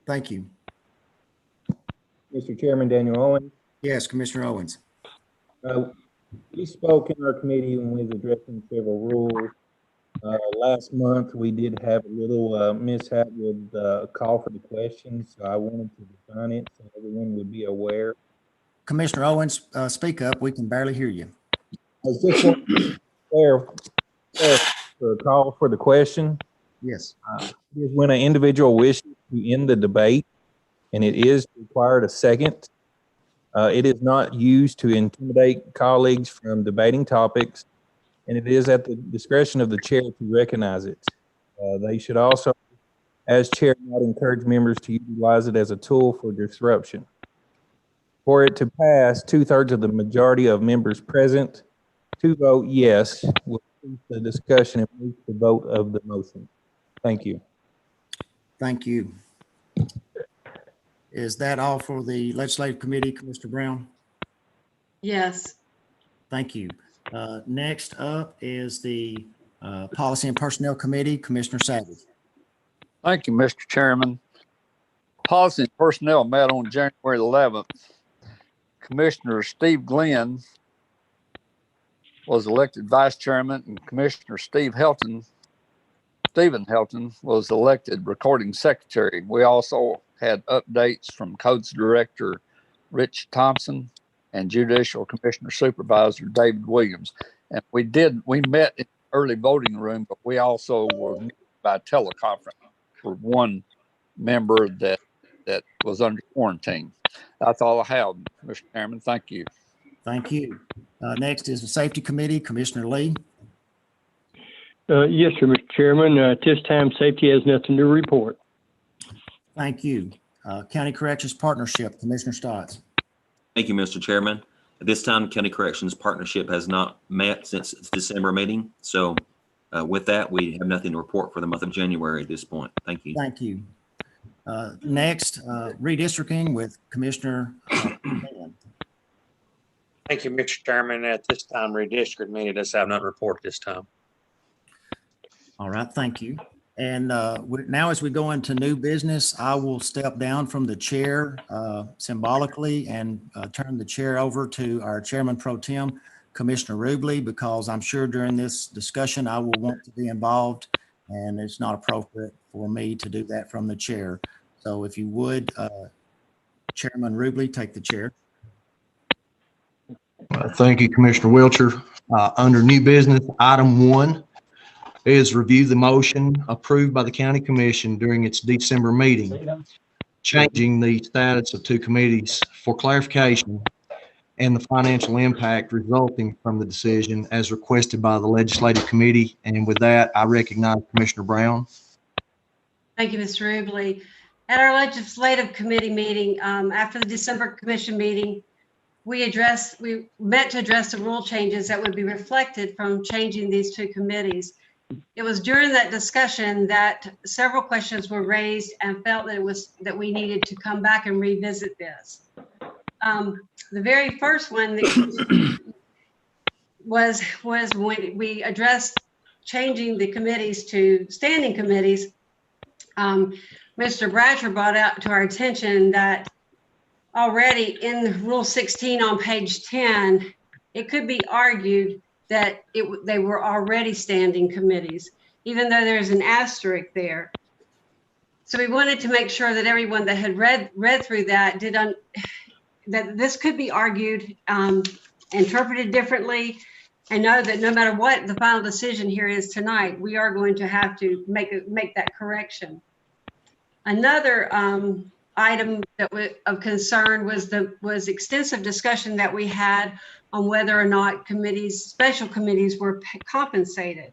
Thank you. Mr. Chairman, Daniel Owens. Yes, Commissioner Owens. We spoke in our committee when we was addressing several rules. Last month, we did have a little mishap with a call for the questions, so I wanted to define it so everyone would be aware. Commissioner Owens, speak up. We can barely hear you. I was just wanting to clarify for a call for the question. Yes. Is when an individual wishes to end the debate, and it is required a second. It is not used to intimidate colleagues from debating topics, and it is at the discretion of the chair to recognize it. They should also, as chair, not encourage members to utilize it as a tool for disruption. For it to pass, 2/3 of the majority of members present to vote yes will cease the discussion and move to vote of the motion. Thank you. Thank you. Is that all for the Legislative Committee, Commissioner Brown? Yes. Thank you. Next up is the Policy and Personnel Committee, Commissioner Savage. Thank you, Mr. Chairman. Policy and Personnel met on January 11th. Commissioner Steve Glenn was elected Vice Chairman, and Commissioner Stephen Helton was elected Recording Secretary. We also had updates from Codes Director Rich Thompson and Judicial Commissioner Supervisor David Williams. And we met in the early voting room, but we also were met by teleconference for one member that was under quarantine. That's all I have, Mr. Chairman. Thank you. Thank you. Next is the Safety Committee, Commissioner Lee. Yes, sir, Mr. Chairman. At this time, safety has nothing to report. Thank you. County Corrections Partnership, Commissioner Stotts. Thank you, Mr. Chairman. At this time, County Corrections Partnership has not met since its December meeting. So with that, we have nothing to report for the month of January at this point. Thank you. Thank you. Next, redistricting with Commissioner Mann. Thank you, Mr. Chairman. At this time, redistrict meeting does have not report this time. All right, thank you. And now as we go into new business, I will step down from the chair symbolically and turn the chair over to our Chairman Pro Tem, Commissioner Rubley, because I'm sure during this discussion I will want to be involved, and it's not appropriate for me to do that from the chair. So if you would, Chairman Rubley, take the chair. Thank you, Commissioner Wiltshire. Under new business, item 1 is review the motion approved by the County Commission during its December meeting, changing the status of 2 committees for clarification and the financial impact resulting from the decision as requested by the Legislative Committee. And with that, I recognize Commissioner Brown. Thank you, Mr. Rubley. At our legislative committee meeting, after the December commission meeting, we met to address the rule changes that would be reflected from changing these two committees. It was during that discussion that several questions were raised and felt that we needed to come back and revisit this. The very first one that was when we addressed changing the committees to standing committees. Mr. Bratcher brought out to our attention that already in Rule 16 on page 10, it could be argued that they were already standing committees, even though there's an asterisk there. So we wanted to make sure that everyone that had read through that that this could be argued, interpreted differently, and know that no matter what the final decision here is tonight, we are going to have to make that correction. Another item that was of concern was extensive discussion that we had on whether or not special committees were compensated.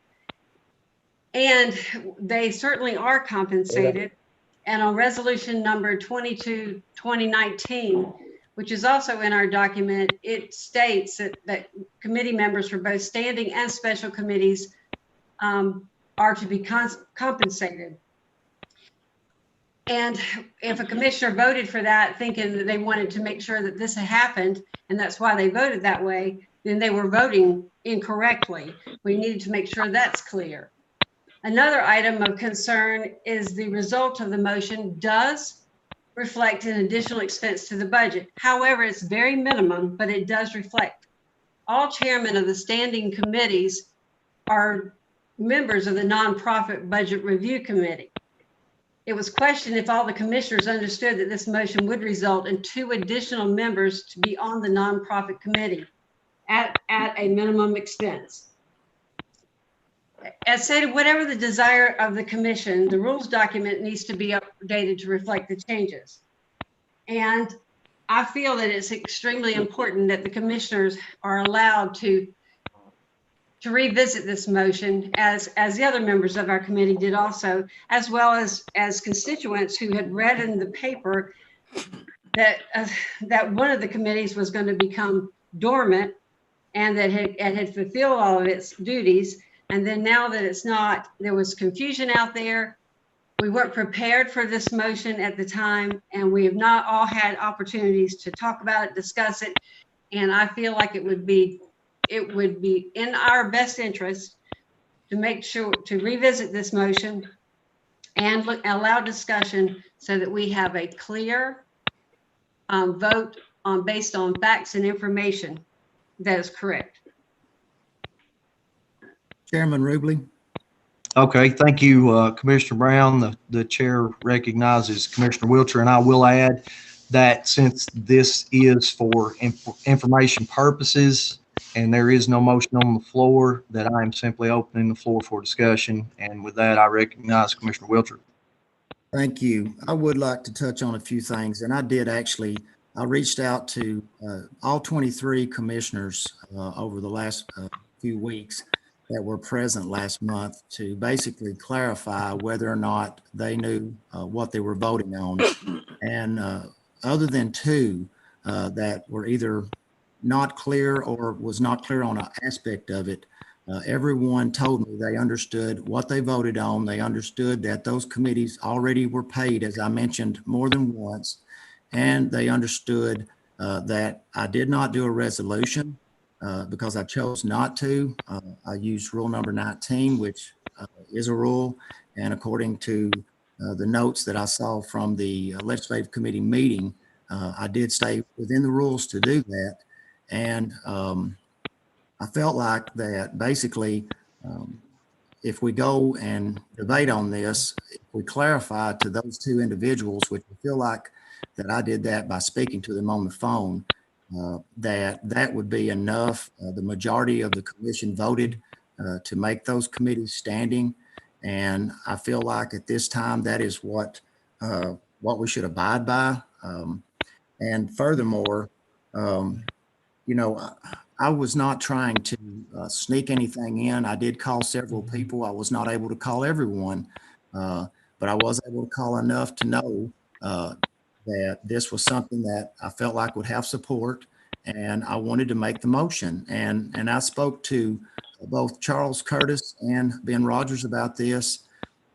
And they certainly are compensated. And on resolution number 22, 2019, which is also in our document, it states that committee members for both standing and special committees are to be compensated. And if a commissioner voted for that, thinking that they wanted to make sure that this had happened, and that's why they voted that way, then they were voting incorrectly. We needed to make sure that's clear. Another item of concern is the result of the motion does reflect an additional expense to the budget. However, it's very minimum, but it does reflect. All chairmen of the standing committees are members of the Nonprofit Budget Review Committee. It was questioned if all the commissioners understood that this motion would result in 2 additional members to be on the nonprofit committee at a minimum expense. As stated, whatever the desire of the commission, the rules document needs to be updated to reflect the changes. And I feel that it's extremely important that the commissioners are allowed to revisit this motion as the other members of our committee did also, as well as constituents who had read in the paper that one of the committees was going to become dormant and that had fulfilled all of its duties. And then now that it's not, there was confusion out there. We weren't prepared for this motion at the time, and we have not all had opportunities to talk about it, discuss it. And I feel like it would be in our best interest to make sure to revisit this motion and allow discussion so that we have a clear vote based on facts and information that is correct. Chairman Rubley. Okay, thank you, Commissioner Brown. The chair recognizes Commissioner Wiltshire, and I will add that since this is for information purposes, and there is no motion on the floor, that I am simply opening the floor for discussion. And with that, I recognize Commissioner Wiltshire. Thank you. I would like to touch on a few things, and I reached out to all 23 commissioners over the last few weeks that were present last month to basically clarify whether or not they knew what they were voting on. And other than 2 that were either not clear or was not clear on an aspect of it, everyone told me they understood what they voted on. They understood that those committees already were paid, as I mentioned, more than once. And they understood that I did not do a resolution because I chose not to. I used rule number 19, which is a rule. And according to the notes that I saw from the legislative committee meeting, I did stay within the rules to do that. And I felt like that basically, if we go and debate on this, if we clarify to those 2 individuals, which I feel like that I did that by speaking to them on the phone, that would be enough. The majority of the commission voted to make those committees standing. And I feel like at this time, that is what we should abide by. And furthermore, you know, I was not trying to sneak anything in. I did call several people. I was not able to call everyone, but I was able to call enough to know that this was something that I felt like would have support, and I wanted to make the motion. And I spoke to both Charles Curtis and Ben Rogers about this,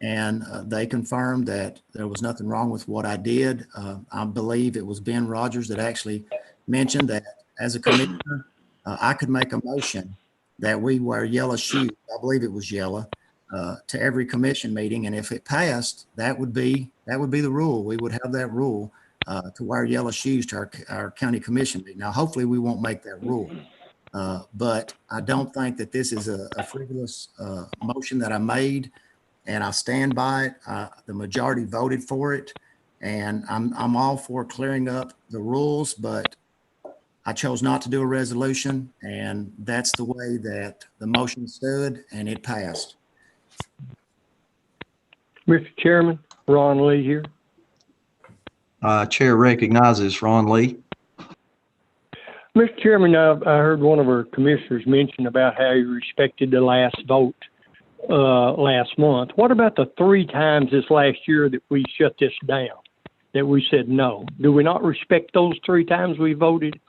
and they confirmed that there was nothing wrong with what I did. I believe it was Ben Rogers that actually mentioned that as a commissioner, I could make a motion that we wear yellow shoes. I believe it was yellow to every commission meeting, and if it passed, that would be the rule. We would have that rule to wear yellow shoes to our county commission meeting. Now, hopefully, we won't make that rule, but I don't think that this is a frivolous motion that I made, and I stand by it. The majority voted for it, and I'm all for clearing up the rules, but I chose not to do a resolution, and that's the way that the motion stood, and it passed. Mr. Chairman, Ron Lee here. Chair recognizes Ron Lee. Mr. Chairman, I heard one of our commissioners mention about how he respected the last vote last month. What about the 3 times this last year that we shut this down, that we said no? Do we not respect those 3 times we voted?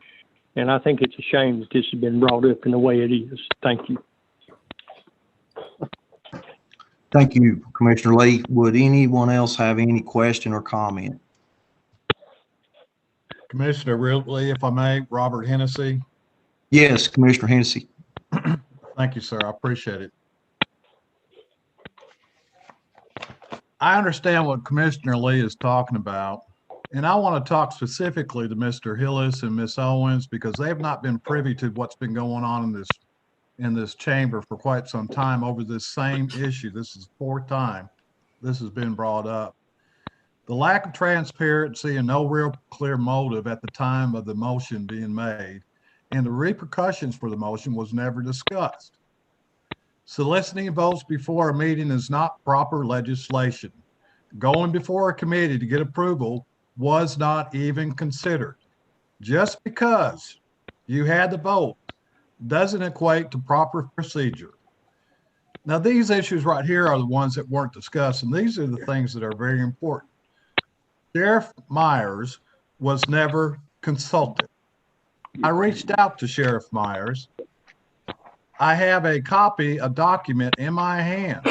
And I think it's a shame that this has been brought up in the way it is. Thank you. Thank you, Commissioner Lee. Would anyone else have any question or comment? Commissioner Ridley, if I may, Robert Hennessy. Yes, Commissioner Hennessy. Thank you, sir. I appreciate it. I understand what Commissioner Lee is talking about, and I want to talk specifically to Mr. Hillis and Ms. Owens because they have not been privy to what's been going on in this chamber for quite some time over this same issue. This is the 4th time this has been brought up. The lack of transparency and no real clear motive at the time of the motion being made, and the repercussions for the motion was never discussed. Soliciting votes before a meeting is not proper legislation. Going before a committee to get approval was not even considered. Just because you had the vote doesn't equate to proper procedure. Now, these issues right here are the ones that weren't discussed, and these are the things that are very important. Sheriff Myers was never consulted. I reached out to Sheriff Myers. I have a copy, a document in my hand.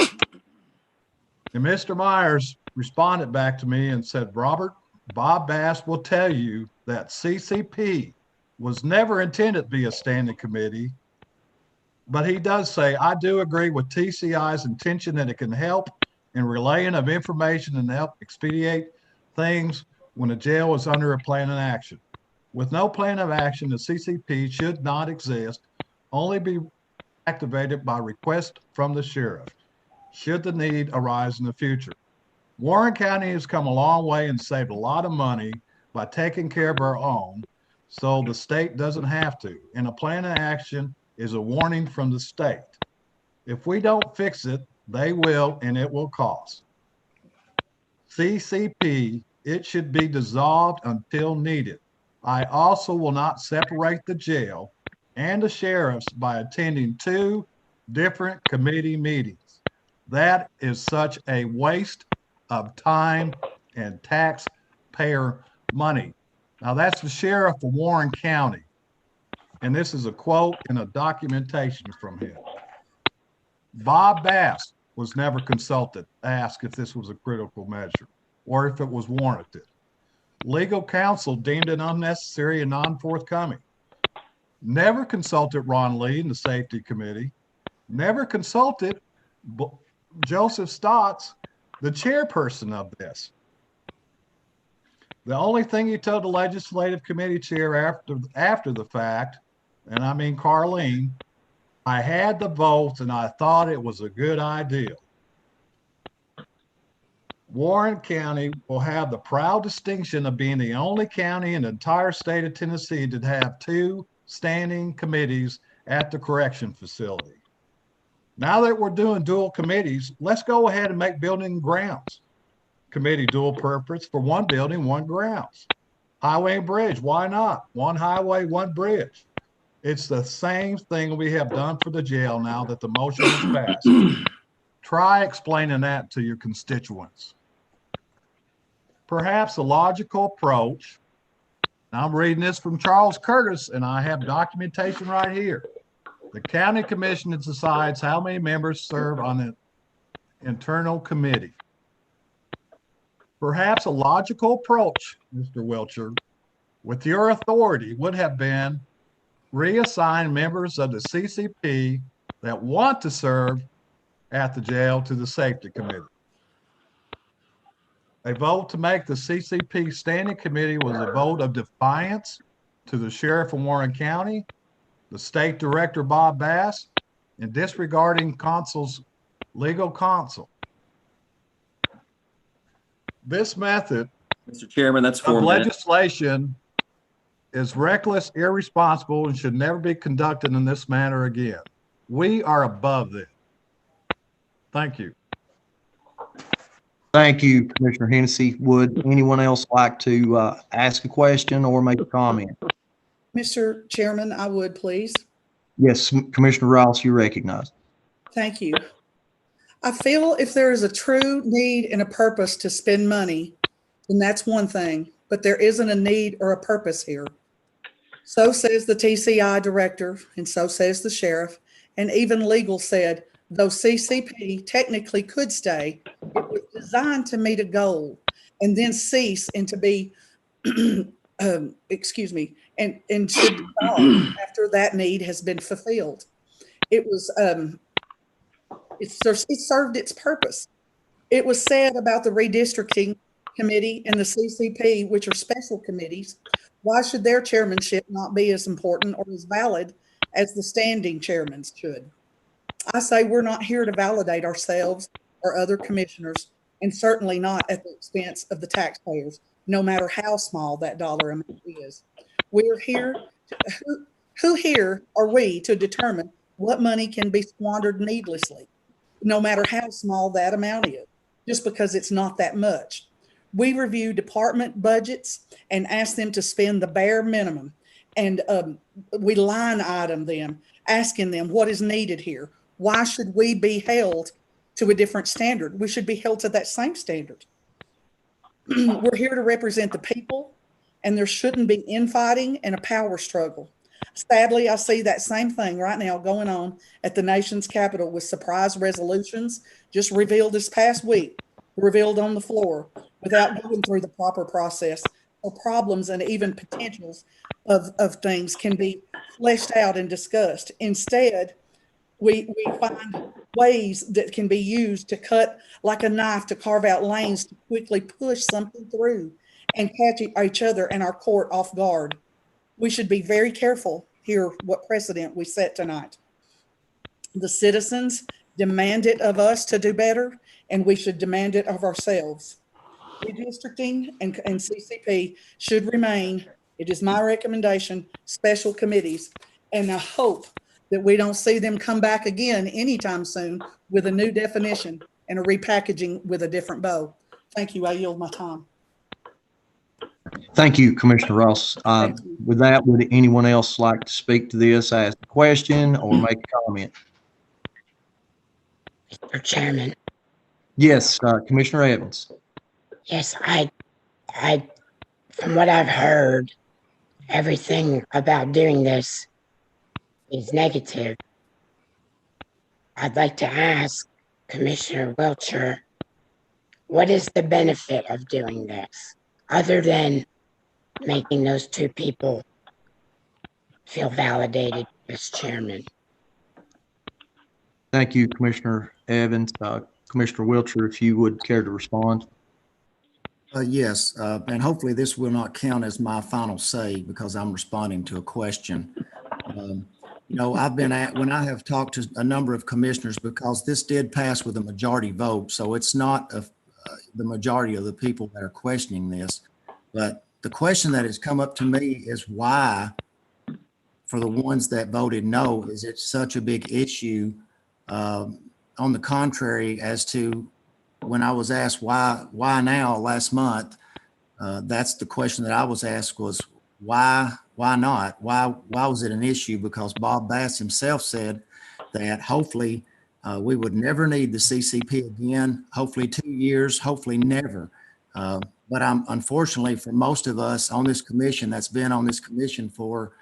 And Mr. Myers responded back to me and said, Robert, Bob Bass will tell you that CCP was never intended to be a standing committee, but he does say, I do agree with TCI's intention that it can help in relaying of information and help expedite things when a jail is under a plan of action. With no plan of action, the CCP should not exist, only be activated by request from the sheriff, should the need arise in the future. Warren County has come a long way and saved a lot of money by taking care of our own, so the state doesn't have to. And a plan of action is a warning from the state. If we don't fix it, they will, and it will cost. CCP, it should be dissolved until needed. I also will not separate the jail and the sheriffs by attending 2 different committee meetings. That is such a waste of time and taxpayer money. Now, that's the sheriff of Warren County. And this is a quote and a documentation from him. Bob Bass was never consulted, asked if this was a critical measure or if it was warranted. Legal counsel deemed it unnecessary and non-forthcoming. Never consulted Ron Lee in the safety committee. Never consulted Joseph Stotts, the chairperson of this. The only thing he told the legislative committee chair after the fact, and I mean Carlene, I had the votes and I thought it was a good idea. Warren County will have the proud distinction of being the only county in the entire state of Tennessee to have 2 standing committees at the correction facility. Now that we're doing dual committees, let's go ahead and make building and grounds committee dual purpose for 1 building, 1 grounds. Highway and bridge, why not? 1 highway, 1 bridge. It's the same thing we have done for the jail now that the motion is passed. Try explaining that to your constituents. perhaps a logical approach. Now, I'm reading this from Charles Curtis, and I have documentation right here. The county commission decides how many members serve on the internal committee. Perhaps a logical approach, Mr. Wiltshire, with your authority would have been reassign members of the CCP that want to serve at the jail to the safety committee. A vote to make the CCP standing committee was a vote of defiance to the sheriff of Warren County, the state director, Bob Bass, and disregarding consul's legal counsel. This method Mr. Chairman, that's of 4 minutes. legislation is reckless, irresponsible, and should never be conducted in this manner again. We are above this. Thank you. Thank you, Commissioner Hennessy. Would anyone else like to ask a question or make a comment? Mr. Chairman, I would, please. Yes, Commissioner Ross, you recognize. Thank you. I feel if there is a true need and a purpose to spend money, then that's one thing, but there isn't a need or a purpose here. So says the TCI director, and so says the sheriff, and even legal said, though CCP technically could stay, it was designed to meet a goal and then cease and to be, excuse me, and should dissolve after that need has been fulfilled. It was, it served its purpose. It was said about the redistricting committee and the CCP, which are special committees. Why should their chairmanship not be as important or as valid as the standing chairman's should? I say we're not here to validate ourselves or other commissioners, and certainly not at the expense of the taxpayers, no matter how small that dollar amount is. We're here, who here are we to determine what money can be squandered needlessly, no matter how small that amount is, just because it's not that much. We review department budgets and ask them to spend the bare minimum, and we line item them, asking them what is needed here. Why should we be held to a different standard? We should be held to that same standard. We're here to represent the people, and there shouldn't be infighting and a power struggle. Sadly, I see that same thing right now going on at the nation's capital with surprise resolutions just revealed this past week, revealed on the floor without going through the proper process. So problems and even potentials of things can be fleshed out and discussed. Instead, we find ways that can be used to cut like a knife to carve out lanes to quickly push something through and catch each other and our court off guard. We should be very careful here what precedent we set tonight. The citizens demand it of us to do better, and we should demand it of ourselves. Redistricting and CCP should remain, it is my recommendation, special committees, and I hope that we don't see them come back again anytime soon with a new definition and a repackaging with a different bow. Thank you. I yield my time. Thank you, Commissioner Ross. With that, would anyone else like to speak to this, ask a question, or make a comment? Mr. Chairman. Yes, Commissioner Evans. Yes, I, from what I've heard, everything about doing this is negative. I'd like to ask Commissioner Wiltshire, what is the benefit of doing this, other than making those two people feel validated as chairman? Thank you, Commissioner Evans. Commissioner Wiltshire, if you would care to respond. Yes, and hopefully this will not count as my final say because I'm responding to a question. You know, when I have talked to a number of commissioners, because this did pass with a majority vote, so it's not the majority of the people that are questioning this, but the question that has come up to me is why, for the ones that voted no, is it such a big issue? On the contrary, as to when I was asked why now last month, that's the question that I was asked was why not? Why was it an issue? Because Bob Bass himself said that hopefully we would never need the CCP again, hopefully 2 years, hopefully never. But unfortunately for most of us on this commission that's been on this commission for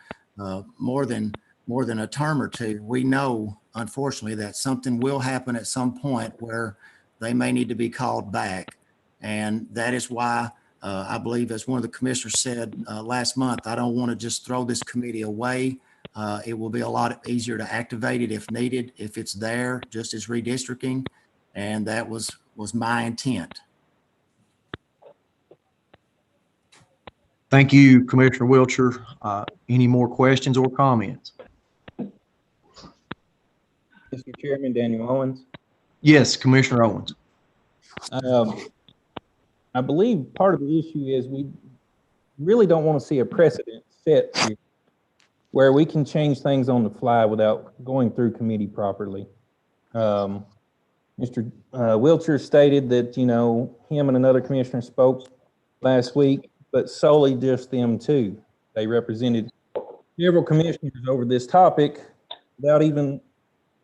more than a term or two, we know, unfortunately, that something will happen at some point where they may need to be called back. And that is why I believe, as one of the commissioners said last month, I don't want to just throw this committee away. It will be a lot easier to activate it if needed, if it's there, just as redistricting. And that was my intent. Thank you, Commissioner Wiltshire. Any more questions or comments? Mr. Chairman, Daniel Owens. Yes, Commissioner Owens. I believe part of the issue is we really don't want to see a precedent set here where we can change things on the fly without going through committee properly. Mr. Wiltshire stated that, him and another commissioner spoke last week, but solely just them two. They represented several commissioners over this topic without even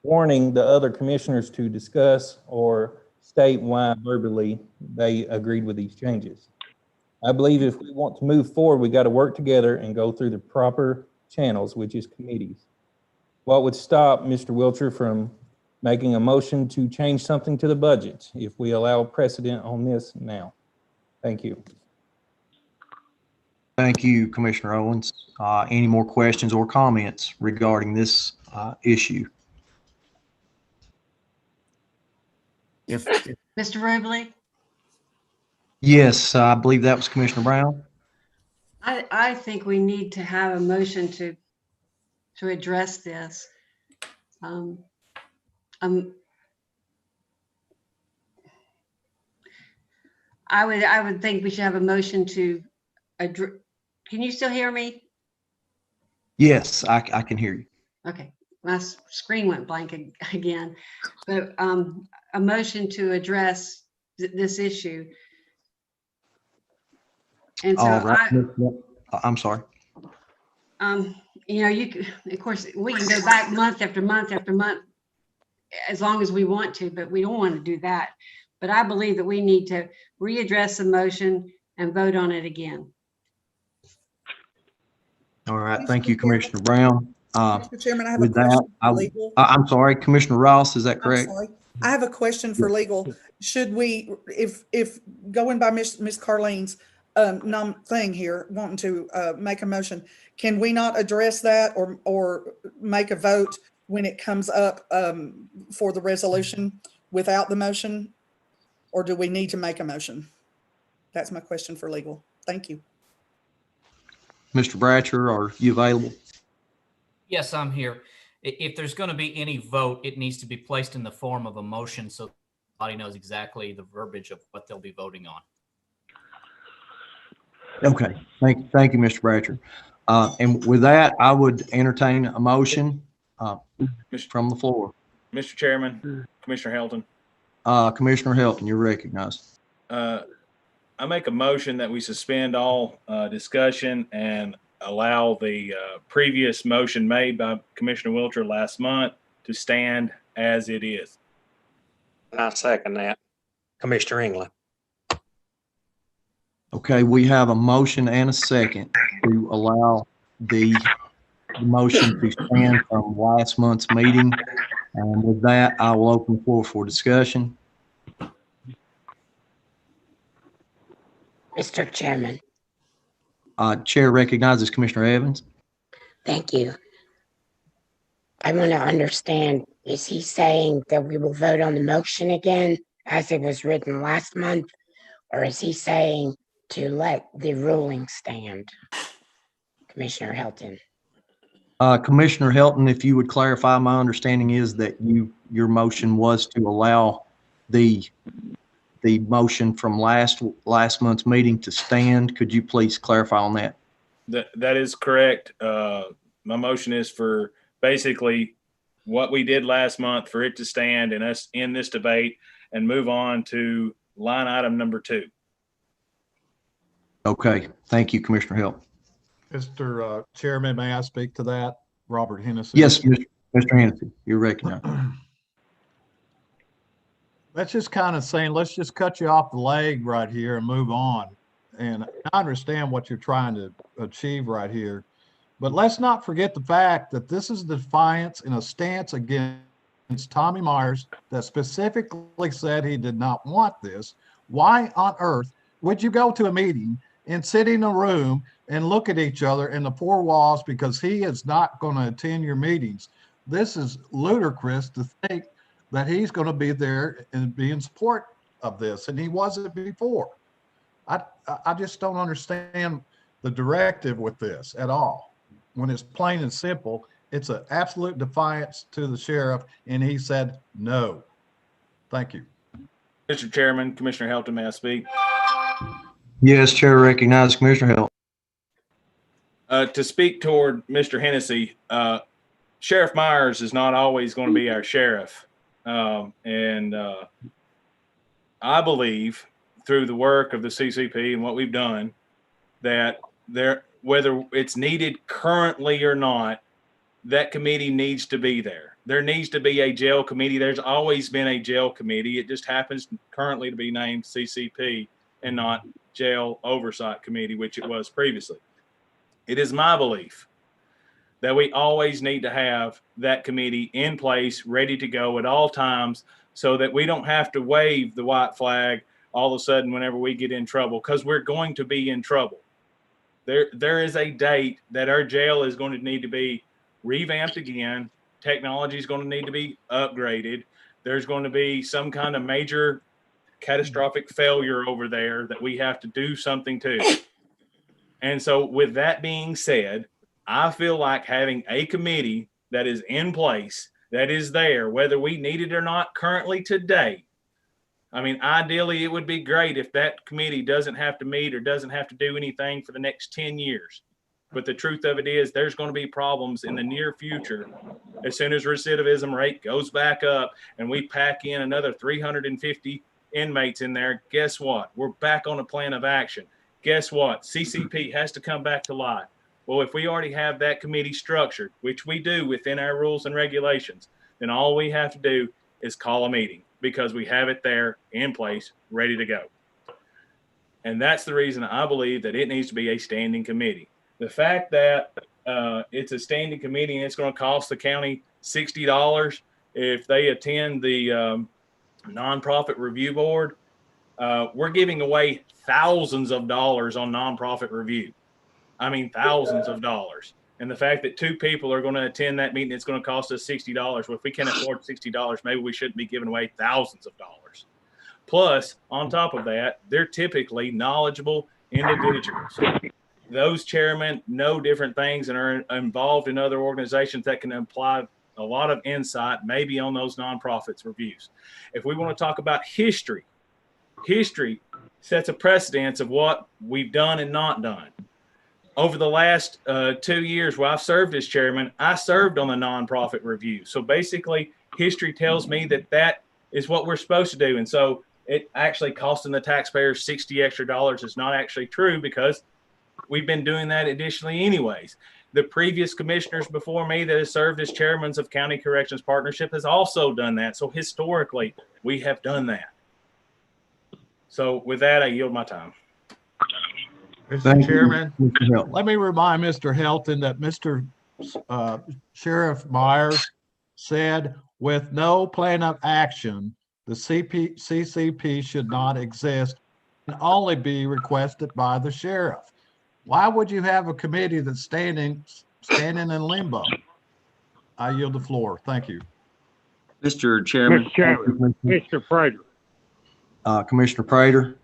warning the other commissioners to discuss or state why verbally they agreed with these changes. I believe if we want to move forward, we got to work together and go through the proper channels, which is committees. What would stop Mr. Wiltshire from making a motion to change something to the budget if we allow precedent on this now? Thank you. Thank you, Commissioner Owens. Any more questions or comments regarding this issue? If Mr. Rubley? Yes, I believe that was Commissioner Brown. I think we need to have a motion to address this. I would think we should have a motion to address. Can you still hear me? Yes, I can hear you. Okay, my screen went blank again, but a motion to address this issue. And so All right. I'm sorry. of course, we can go back month after month after month as long as we want to, but we don't want to do that. But I believe that we need to readdress the motion and vote on it again. All right. Thank you, Commissioner Brown. Mr. Chairman, I have a With question that, for legal. I'm sorry, Commissioner Ross, is that I'm correct? sorry. I have a question for legal. Should we, if going by Miss Carlene's thing here, wanting to make a motion, can we not address that or make a vote when it comes up for the resolution without the motion? Or do we need to make a motion? That's my question for legal. Thank you. Mr. Bratcher, are you available? Yes, I'm here. If there's going to be any vote, it needs to be placed in the form of a motion so the body knows exactly the verbiage of what they'll be voting on. Okay. Thank you, Mr. Bratcher. And with that, I would entertain a motion from the floor. Mr. Chairman, Commissioner Helton. Commissioner Helton, you're recognized. I make a motion that we suspend all discussion and allow the previous motion made by Commissioner Wiltshire last month to stand as it is. I second that. Commissioner England. Okay, we have a motion and a second to allow the motion to stand from last month's meeting. And with that, I will open the floor for discussion. Mr. Chairman. Chair recognizes Commissioner Evans. Thank you. I want to understand, is he saying that we will vote on the motion again as it was written last month? Or is he saying to let the ruling stand? Commissioner Helton. Commissioner Helton, if you would clarify, my understanding is that your motion was to allow the motion from last month's meeting to stand. Could you please clarify on that? That is correct. My motion is for basically what we did last month, for it to stand and us end this debate and move on to line item number 2. Okay. Thank you, Commissioner Hill. Mr. Chairman, may I speak to that? Robert Hennessy. Yes, Mr. Hennessy, you're recognized. That's just kind of saying, let's just cut you off the leg right here and move on. and I understand what you're trying to achieve right here, but let's not forget the fact that this is defiance in a stance against Tommy Myers that specifically said he did not want this. Why on earth would you go to a meeting and sit in a room and look at each other in the four walls because he is not going to attend your meetings? This is ludicrous to think that he's going to be there and be in support of this, and he wasn't before. I just don't understand the directive with this at all. When it's plain and simple, it's an absolute defiance to the sheriff, and he said no. Thank you. Mr. Chairman, Commissioner Helton, may I speak? Yes, Chair recognizes Commissioner Helt. To speak toward Mr. Hennessy, Sheriff Myers is not always going to be our sheriff. I believe through the work of the CCP and what we've done that whether it's needed currently or not, that committee needs to be there. There needs to be a jail committee. There's always been a jail committee. It just happens currently to be named CCP and not Jail Oversight Committee, which it was previously. It is my belief that we always need to have that committee in place, ready to go at all times, so that we don't have to wave the white flag all of a sudden whenever we get in trouble, because we're going to be in trouble. There is a date that our jail is going to need to be revamped again. Technology is going to need to be upgraded. There's going to be some kind of major catastrophic failure over there that we have to do something to. And so with that being said, I feel like having a committee that is in place, that is there, whether we need it or not currently today. I mean, ideally, it would be great if that committee doesn't have to meet or doesn't have to do anything for the next 10 years. But the truth of it is there's going to be problems in the near future. As soon as recidivism rate goes back up and we pack in another 350 inmates in there, guess what? We're back on a plan of action. Guess what? CCP has to come back to life. Well, if we already have that committee structured, which we do within our rules and regulations, then all we have to do is call a meeting because we have it there in place, ready to go. And that's the reason I believe that it needs to be a standing committee. The fact that it's a standing committee and it's going to cost the county $60 if they attend the nonprofit review board, we're giving away thousands of dollars on nonprofit review. I mean, thousands of dollars. And the fact that 2 people are going to attend that meeting, it's going to cost us $60. Well, if we can't afford $60, maybe we shouldn't be giving away thousands of dollars. Plus, on top of that, they're typically knowledgeable individuals. Those chairmen know different things and are involved in other organizations that can apply a lot of insight, maybe on those nonprofits reviews. If we want to talk about history sets a precedence of what we've done and not done. Over the last 2 years where I've served as chairman, I served on the nonprofit review. So basically, history tells me that that is what we're supposed to do. And so it actually costing the taxpayers $60 extra is not actually true because we've been doing that additionally anyways. The previous commissioners before me that have served as chairmen of County Corrections Partnership has also done that. So historically, we have done that. So with that, I yield my time. Mr. Chairman, let me remind Mr. Helton that Mr. Sheriff Myers said with no plan of action, the CCP should not exist and only be requested by the sheriff. Why would you have a committee that's standing in limbo? I yield the floor. Thank you. Mr. Chairman. Mr. Chairman, Mr. Prater. Commissioner Prater.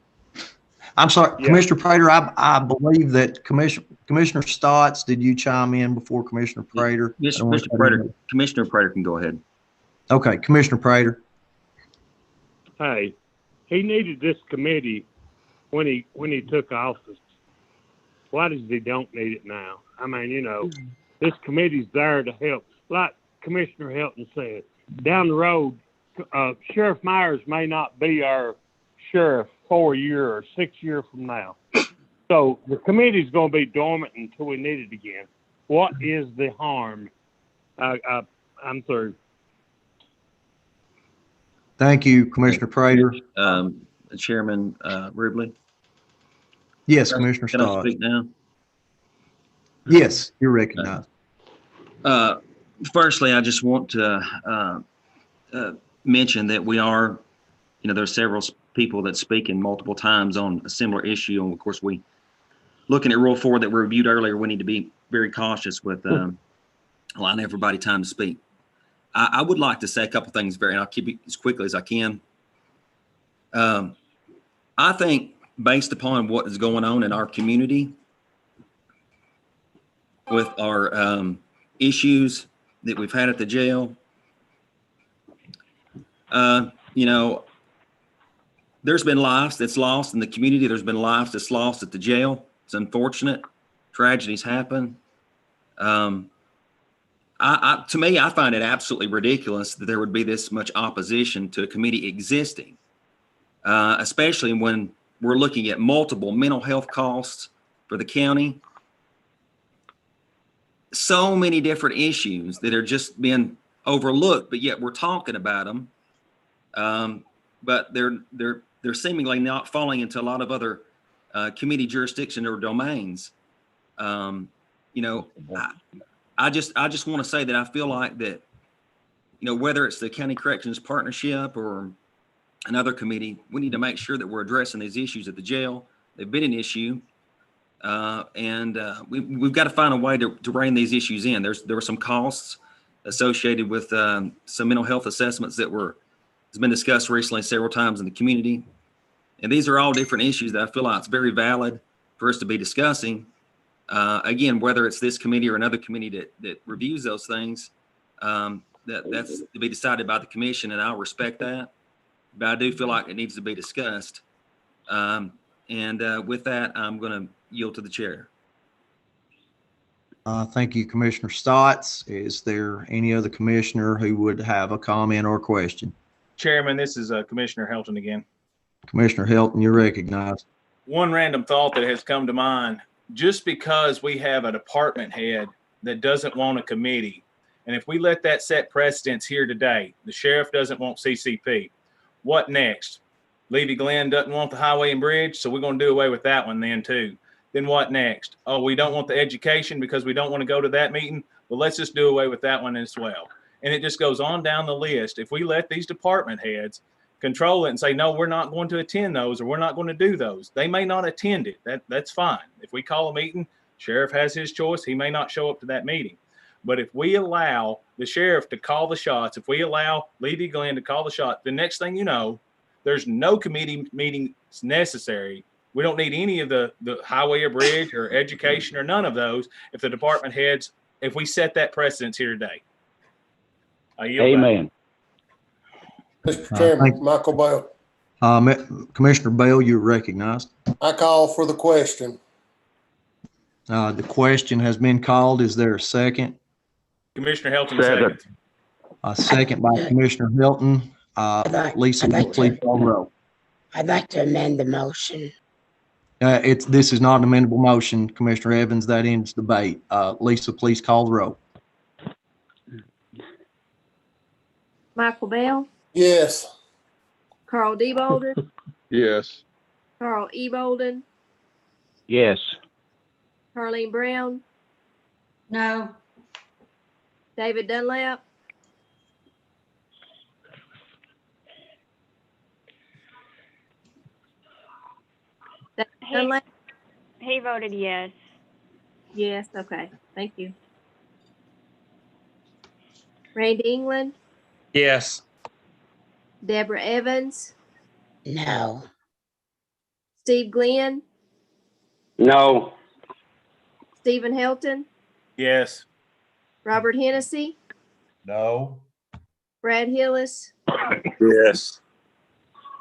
I'm sorry, Yeah. Commissioner Prater, I believe that Commissioner Stotts, did you chime in before Commissioner Prater? Mr. Prater, Commissioner Prater can go ahead. Okay, Commissioner Prater. Hey, he needed this committee when he took office. Why does he don't need it now? I mean, you know, this committee's there to help. Like Commissioner Helton said, down the road, Sheriff Myers may not be our sheriff 4 year or 6 year from now. So the committee's going to be dormant until we need it again. What is the harm? I'm through. Thank you, Commissioner Prater. Chairman Rubley. Yes, Commissioner Can I Stott. speak now? Yes, you're recognized. Firstly, I just want to mention that we are, there's several people that speak in multiple times on a similar issue. And of course, looking at Rule 4 that we reviewed earlier, we need to be very cautious with allowing everybody time to speak. I would like to say a couple things, and I'll keep it as quickly as I can. I think based upon what is going on in our community with our issues that we've had at the jail, there's been lives that's lost in the community. There's been lives that's lost at the jail. It's unfortunate. Tragedies happen. To me, I find it absolutely ridiculous that there would be this much opposition to a committee existing, especially when we're looking at multiple mental health costs for the county. So many different issues that are just being overlooked, but yet we're talking about them. But they're seemingly not falling into a lot of other committee jurisdiction or domains. I just want to say that I feel like that, whether it's the County Corrections Partnership or another committee, we need to make sure that we're addressing these issues at the jail. They've been an issue, and we've got to find a way to rein these issues in. There were some costs associated with some mental health assessments that has been discussed recently several times in the community. And these are all different issues that I feel like it's very valid for us to be discussing. Again, whether it's this committee or another committee that reviews those things, that's to be decided by the commission, and I'll respect that. But I do feel like it needs to be discussed. And with that, I'm going to yield to the chair. Thank you, Commissioner Stotts. Is there any other commissioner who would have a comment or question? Chairman, this is Commissioner Helton again. Commissioner Helton, you're recognized. One random thought that has come to mind: just because we have a department head that doesn't want a committee, and if we let that set precedence here today, the sheriff doesn't want CCP, what next? Levy Glenn doesn't want the highway and bridge, so we're going to do away with that one then too. Then what next? Oh, we don't want the education because we don't want to go to that meeting. Well, let's just do away with that one as well. And it just goes on down the list. If we let these department heads control it and say, no, we're not going to attend those, or we're not going to do those, they may not attend it. That's fine. If we call a meeting, sheriff has his choice. He may not show up to that meeting. But if we allow the sheriff to call the shots, if we allow Levy Glenn to call the shot, the next thing you know, there's no committee meetings necessary. We don't need any of the highway or bridge or education or none of those if the department heads, if we set that precedence here today. Amen. Mr. Chairman, Michael Bell. Commissioner Bell, you're recognized. I call for the question. The question has been called. Is there a second? Commissioner Helton, second. A second by Commissioner Helton. Lisa, will you please call the roll? I'd like to amend the motion. This is not an amendable motion, Commissioner Evans. That ends debate. Lisa, please call the roll. Michael Bell, Yes. Carl D. Bolden, Yes. Carl E. Bolden, Yes. Carleen Brown, No. David Dunlap, Dunlap. He voted yes. Yes, okay, thank you. Randy England, Yes. Deborah Evans, No. Steve Glenn, No. Stephen Helton, Yes. Robert Hennessy, No. Brad Hillis, Yes.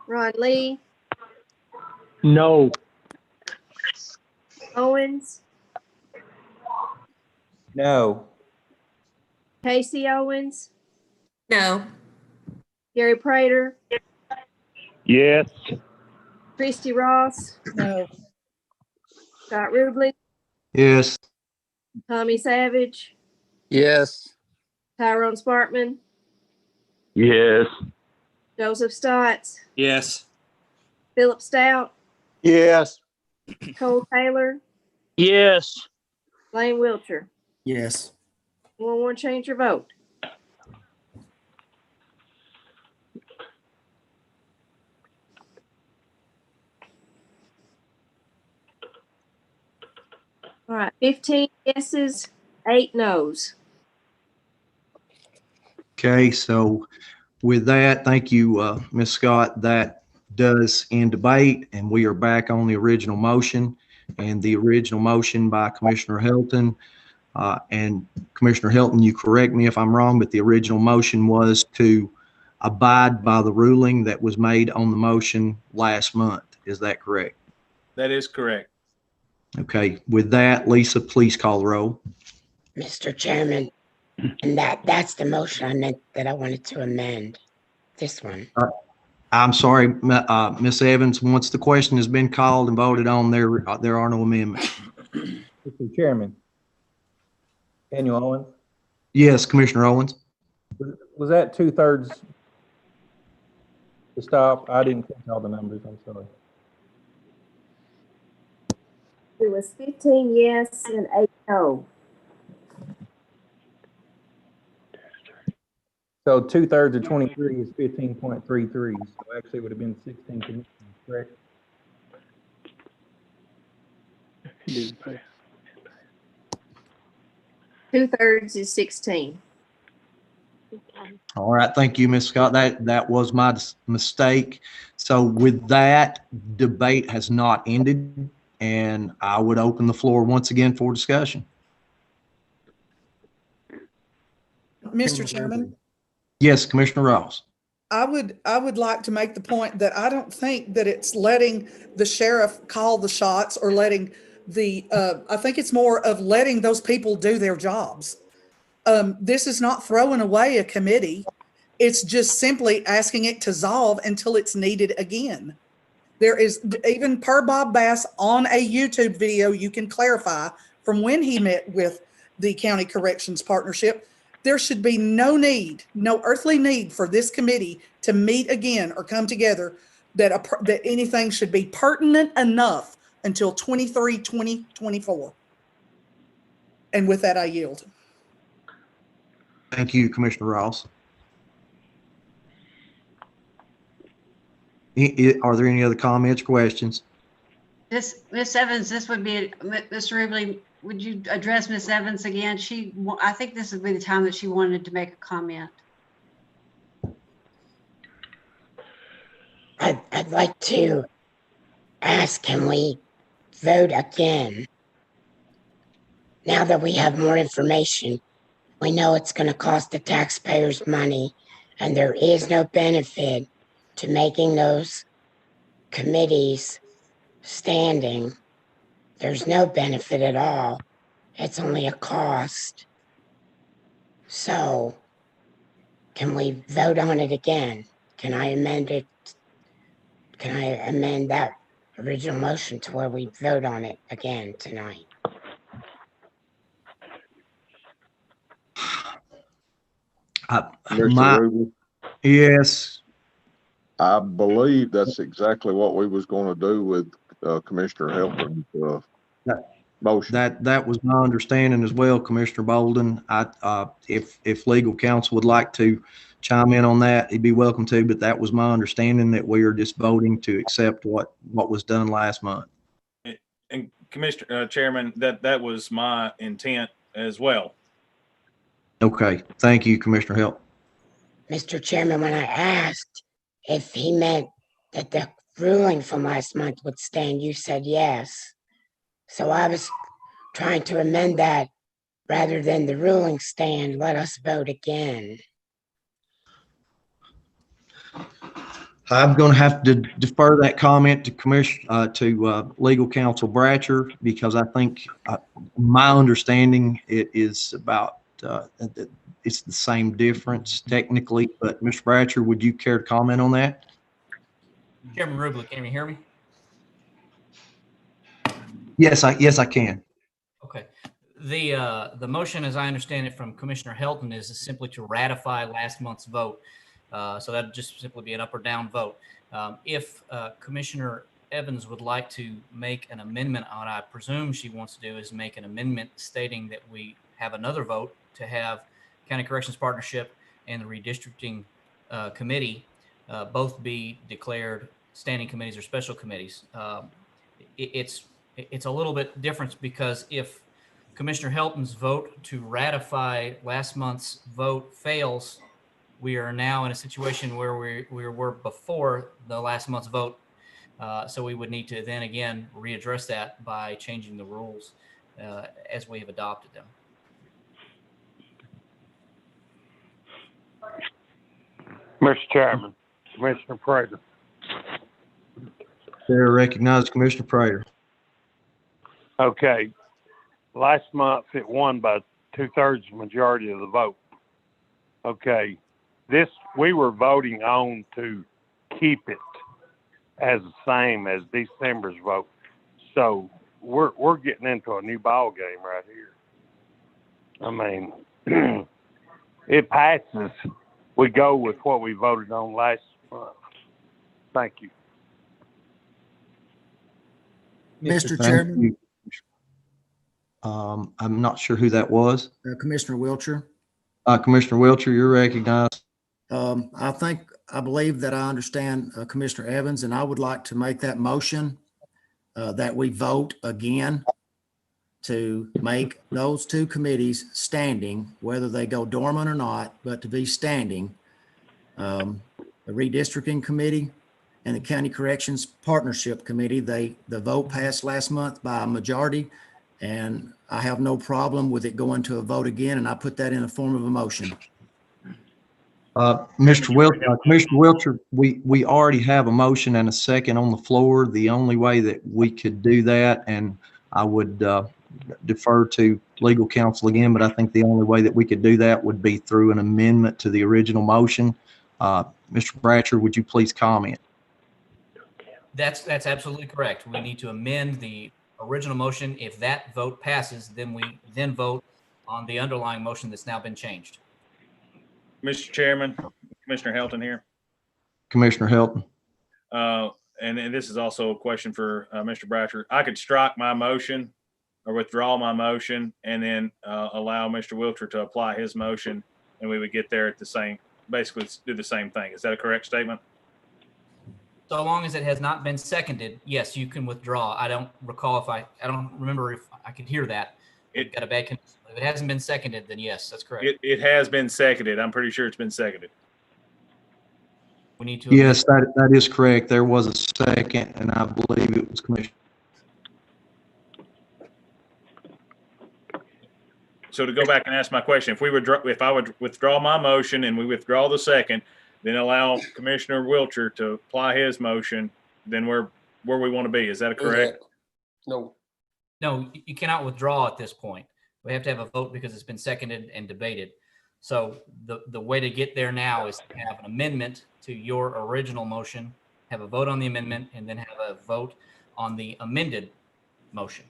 Ron Lee, No. Owens, No. Casey Owens, No. Gary Prater, Yes. Christy Ross, No. Scott Ruble, Yes. Tommy Savage, Yes. Tyrone Sparkman, Yes. Joseph Stotts, Yes. Philip Stout, Yes. Cole Taylor, Yes. Lane Wilcher. Yes. Anyone want to change your vote? All right, 15 yeses, 8 nos. Okay, so with that, thank you, Ms. Scott. That does end debate, and we are back on the original motion. And the original motion by Commissioner Hilton. And Commissioner Hilton, you correct me if I'm wrong, but the original motion was to abide by the ruling that was made on the motion last month. Is that correct? That is correct. Okay, with that, Lisa, please call the roll. Mr. Chairman, and that's the motion I meant that I wanted to amend. This one. I'm sorry, Ms. Evans, once the question has been called and voted on, there are no amendments. Mr. Chairman. Daniel Owens, Yes, Commissioner Owens. was that 2/3 to stop? I didn't catch all the numbers, I'm sorry. It was 15 yes and 8 no. So 2/3 of 23 is 15.33, so actually it would have been 16 commissioners, correct? He didn't pay. 2/3 is 16. All right, thank you, Ms. Scott. That was my mistake. So with that, debate has not ended, and I would open the floor once again for discussion. Mr. Chairman, Yes, Commissioner Ross. I would like to make the point that I don't think that it's letting the sheriff call the shots or letting I think it's more of letting those people do their jobs. This is not throwing away a committee. It's just simply asking it to dissolve until it's needed again. There is, even per Bob Bass on a YouTube video, you can clarify from when he met with the County Corrections Partnership, there should be no earthly need for this committee to meet again or come together, that anything should be pertinent enough until 2024. And with that, I yield. Thank you, Commissioner Ross. Are there any other comments, questions? Miss Evans, this would be, Mr. Rubley, would you address Miss Evans again? I think this would be the time that she wanted to make a comment. I'd like to ask, can we vote again? Now that we have more information, we know it's going to cost the taxpayers money, and there is no benefit to making those committees standing. There's no benefit at all. It's only a cost. So, can we vote on it again? Can I amend it? Can I amend that original motion to where we vote on it again tonight? Yes. I believe that's exactly what we was going to do with Commissioner Hilton's motion. That was my understanding as well, Commissioner Bolden. If legal counsel would like to chime in on that, he'd be welcome to, but that was my understanding, that we are just voting to accept what was done last month. And Commissioner Chairman, that was my intent as well. Okay, thank you, Commissioner Hill. Mr. Chairman, when I asked if he meant that the ruling from last month would stand, you said yes. So I was trying to amend that, rather than the ruling stand, let us vote again. I'm going to have to defer that comment to legal counsel Bratcher, because I think my understanding it is about it's the same difference technically. But Mr. Bratcher, would you care to comment on that? Chairman Rubley, can you hear me? Yes, I can. Okay. The motion, as I understand it from Commissioner Hilton, is simply to ratify last month's vote. So that'd just simply be an up or down vote. If Commissioner Evans would like to make an amendment on, I presume she wants to do is make an amendment stating that we have another vote to have County Corrections Partnership and the Redistricting Committee both be declared standing committees or special committees. It's a little bit different because if Commissioner Helton's vote to ratify last month's vote fails, we are now in a situation where we were before the last month's vote. So we would need to then again readdress that by changing the rules as we have adopted them. Mr. Chairman, Commissioner Prater. Chair recognizes Commissioner Prater. Okay. Last month, it won by 2/3 majority of the vote. Okay. We were voting on to keep it as the same as December's vote. So we're getting into a new ball game right here. I mean, it passes. We go with what we voted on last month. Thank you. Mr. Chairman, I'm not sure who that was. Commissioner Wiltshire. Commissioner Wiltshire, you're recognized. I believe that I understand Commissioner Evans, and I would like to make that motion that we vote again to make those two committees standing, whether they go dormant or not, but to be standing. The Redistricting Committee and the County Corrections Partnership Committee, the vote passed last month by a majority, and I have no problem with it going to a vote again, and I put that in the form of a motion. Commissioner Wiltshire, we already have a motion and a second on the floor. The only way that we could do that, and I would defer to legal counsel again, but I think the only way that we could do that would be through an amendment to the original motion. Mr. Bratcher, would you please comment? That's absolutely correct. We need to amend the original motion. If that vote passes, then we then vote on the underlying motion that's now been changed. Mr. Chairman, Commissioner Helton here. Commissioner Helton. And this is also a question for Mr. Bratcher. I could strike my motion or withdraw my motion and then allow Mr. Wiltshire to apply his motion, and we would get there at the same, basically do the same thing. Is that a correct statement? So long as it has not been seconded, yes, you can withdraw. I don't recall I don't remember if I could hear that. It got a bad connection. If it hasn't been seconded, then yes, that's correct. It has been seconded. I'm pretty sure it's been seconded. We need to. Yes, that is correct. There was a second, and I believe it was Commissioner. So to go back and ask my question, if I would withdraw my motion and we withdraw the second, then allow Commissioner Wiltshire to apply his motion, then we're where we want to be. Is that correct? No. No, you cannot withdraw at this point. We have to have a vote because it's been seconded and debated. So the way to get there now is to have an amendment to your original motion, have a vote on the amendment, and then have a vote on the amended motion.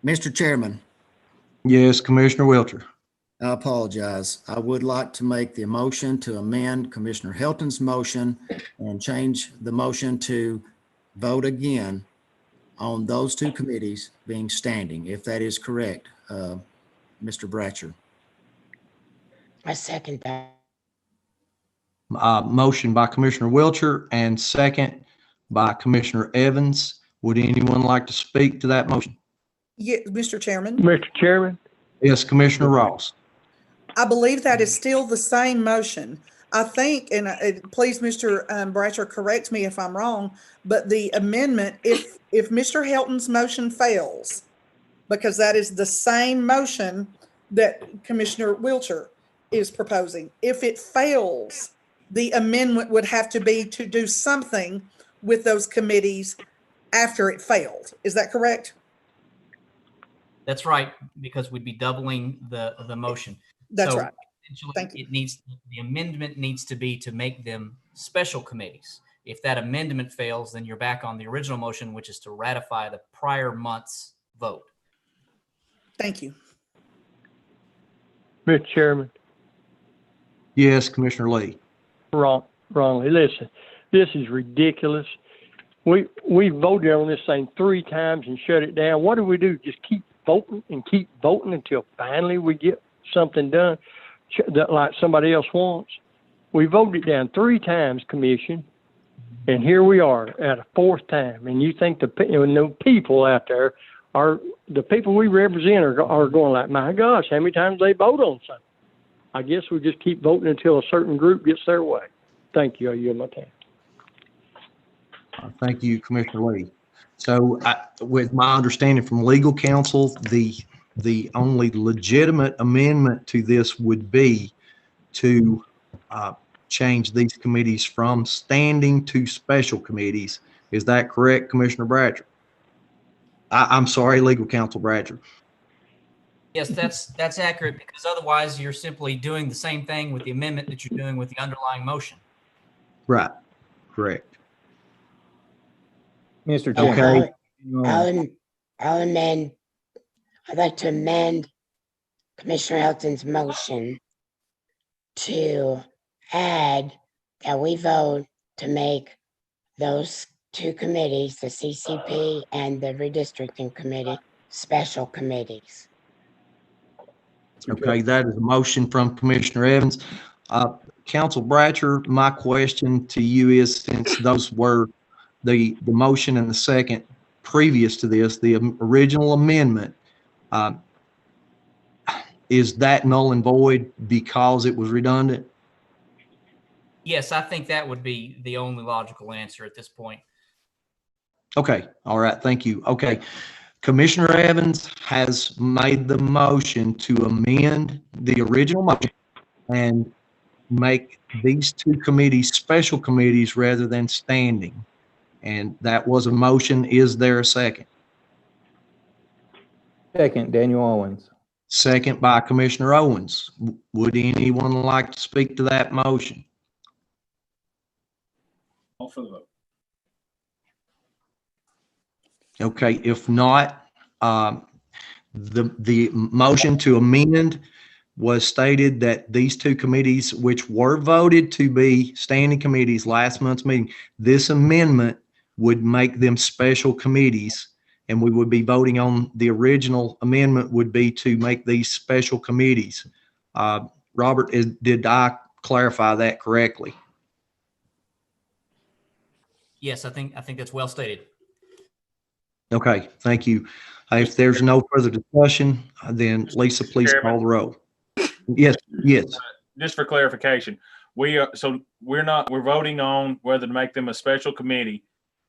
Mr. Chairman. Yes, Commissioner Wiltshire. I apologize. I would like to make the motion to amend Commissioner Helton's motion and change the motion to vote again on those two committees being standing, if that is correct, Mr. Bratcher. I second that. Motion by Commissioner Wiltshire and second by Commissioner Evans. Would anyone like to speak to that motion? Yeah, Mr. Chairman. Mr. Chairman. Yes, Commissioner Ross. I believe that is still the same motion. I think, and please, Mr. Bratcher, correct me if I'm wrong, but the amendment, if Mr. Helton's motion fails, because that is the same motion that Commissioner Wiltshire is proposing. If it fails, the amendment would have to be to do something with those committees after it failed. Is that correct? That's right, because we'd be doubling the motion. That's so right. Thank you. The amendment needs to be to make them special committees. If that amendment fails, then you're back on the original motion, which is to ratify the prior month's vote. Thank you. Mr. Chairman. Yes, Commissioner Lee. Wrongly. Listen, this is ridiculous. we voted on this thing 3 times and shut it down. What do we do? Just keep voting and keep voting until finally we get something done that like somebody else wants? We voted it down 3 times, Commission, and here we are at a 4th time. And you think the people out there are the people we represent are going like, my gosh, how many times they vote on something? I guess we just keep voting until a certain group gets their way. Thank you. I yield my time. Thank you, Commissioner Lee. So with my understanding from legal counsel, the only legitimate amendment to this would be to change these committees from standing to special committees. Is that correct, Commissioner Bradford? I'm sorry, legal counsel Bradford. Yes, that's accurate, because otherwise you're simply doing the same thing with the amendment that you're doing with the underlying motion. Right. Correct. Mr. Chairman. Okay. I'd like to amend Commissioner Elton's motion to add that we vote to make those 2 committees, the CCP and the redistricting committee, special committees. Okay, that is a motion from Commissioner Evans. Council Bratcher, my question to you is, since those were the motion and the second previous to this, the original amendment, is that null and void because it was redundant? Yes, I think that would be the only logical answer at this point. Okay, all right, thank you. Okay, Commissioner Evans has made the motion to amend the original motion and make these 2 committees special committees rather than standing. And that was a motion. Is there a second? Second, Daniel Owens. Second by Commissioner Owens. Would anyone like to speak to that motion? All for the vote. Okay, if not, the motion to amend was stated that these 2 committees, which were voted to be standing committees last month's meeting, this amendment would make them special committees, and we would be voting on the original amendment would be to make these special committees. Robert, did I clarify that correctly? Yes, I think that's well stated. Okay, thank you. If there's no further discussion, then Lisa, please call the roll. Yes. Just for clarification, we're voting on whether to make them a special committee,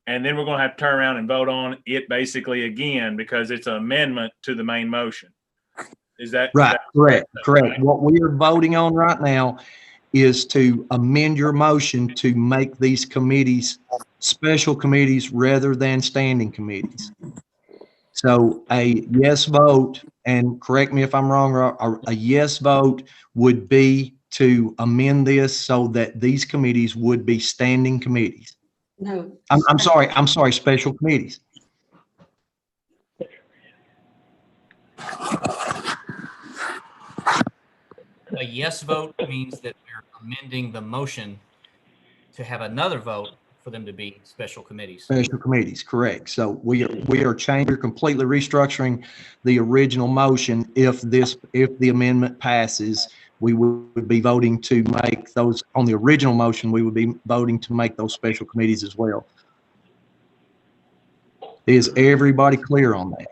and then we're going to have to turn around and vote on it basically again because it's an amendment to the main motion. Is that right? Correct. Right? What we are voting on right now is to amend your motion to make these committees special committees rather than standing committees. So a yes vote, and correct me if I'm wrong, a yes vote would be to amend this so that these committees would be standing committees. No. I'm sorry, special committees. A yes vote means that we're amending the motion to have another vote for them to be special committees. Special committees, correct. So we are changing, completely restructuring the original motion. If the amendment passes, we would be voting to make those, on the original motion, we would be voting to make those special committees as well. Is everybody clear on that?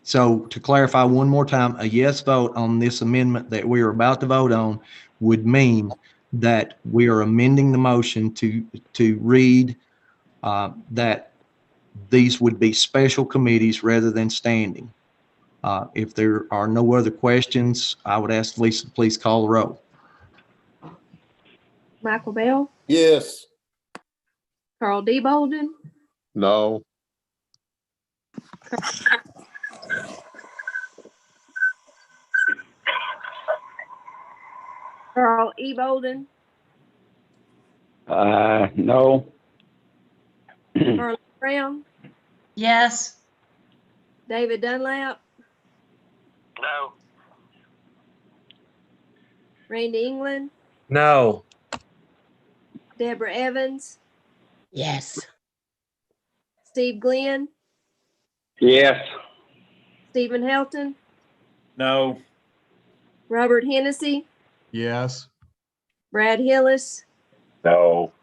So to clarify one more time, a yes vote on this amendment that we are about to vote on would mean that we are amending the motion to read that these would be special committees rather than standing. If there are no other questions, I would ask Lisa to please call the roll. Michael Bell, Yes. Carl D. Bolden, No. Carl E. Bolden, No. Carla Brown, Yes. David Dunlap, No. Randy England, No. Deborah Evans, Yes. Steve Glenn, Yes. Stephen Helton, No. Robert Hennessy, Yes. Brad Hillis, No.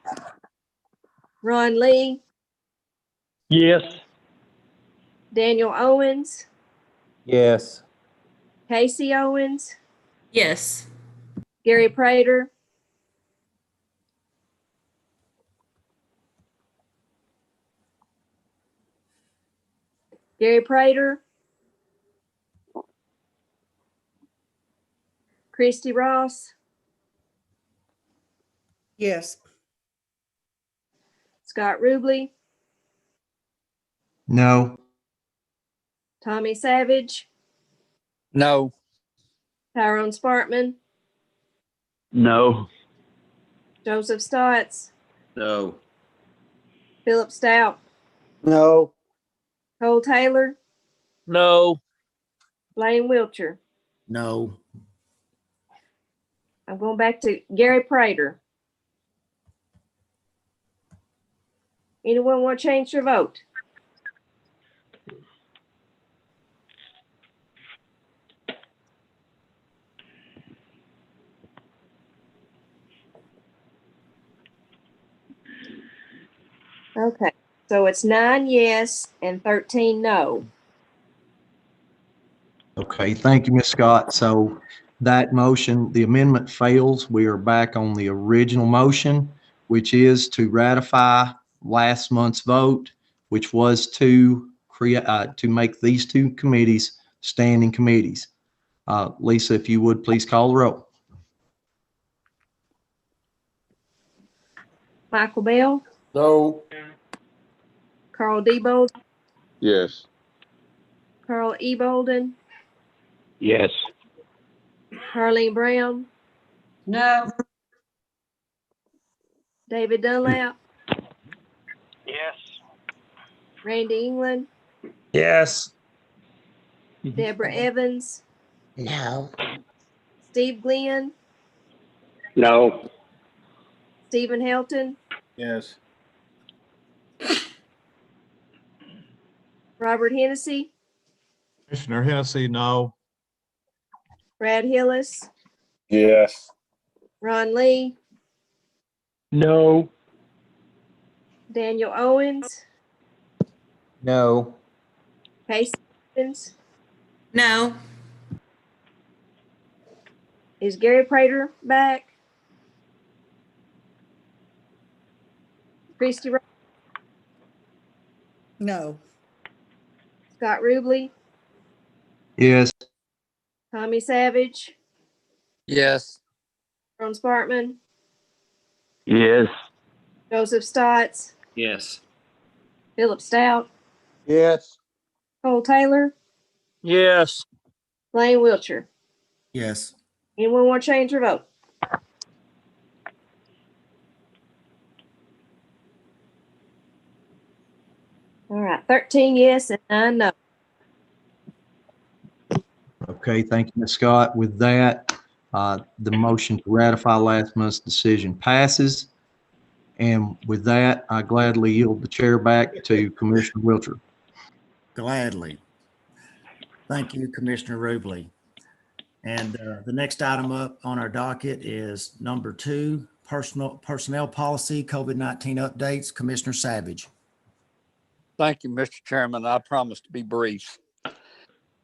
Ron Lee, Yes. Daniel Owens, Yes. Casey Owens, Yes. Gary Prater, Gary Prater, Christy Ross, Yes. Scott Ruble, No. Tommy Savage, No. Tyrone Spartman, No. Joseph Stotts, No. Philip Stout, No. Cole Taylor, No. Blaine Wiltshire. No. I'm going back to Gary Prater. Anyone want to change their vote? Okay, so it's 9 yes and 13 no. Okay, thank you, Ms. Scott. So that motion, the amendment fails. We are back on the original motion, which is to ratify last month's vote, which was to create, to make these two committees standing committees. Lisa, if you would, please call the roll. Michael Bell, No. Carl D. Bolden, Yes. Carl E. Bolden, Yes. Harleen Brown, No. David Dunlap, Yes. Randy England, Yes. Deborah Evans, No. Steve Glenn, No. Stephen Helton, Yes. Robert Hennessy, Commissioner Hennessy, no. Brad Hillis, Yes. Ron Lee, No. Daniel Owens, No. Casey Owens. No. Is Gary Prater back? Christy Ross, No. Scott Ruble, Yes. Tommy Savage, Yes. Ron Spartman, Yes. Joseph Stotts, Yes. Philip Stout, Yes. Cole Taylor, Yes. Blaine Wiltshire. Yes. Anyone want to change their vote? All right, 13 yes and 9 no. Okay, thank you, Ms. Scott. With that, the motion to ratify last month's decision passes. And with that, I gladly yield the chair back to Commissioner Wiltshire. Gladly. Thank you, Commissioner Ruble. And the next item up on our docket is number 2, personnel policy, COVID-19 updates. Commissioner Savage. Thank you, Mr. Chairman. I promise to be brief.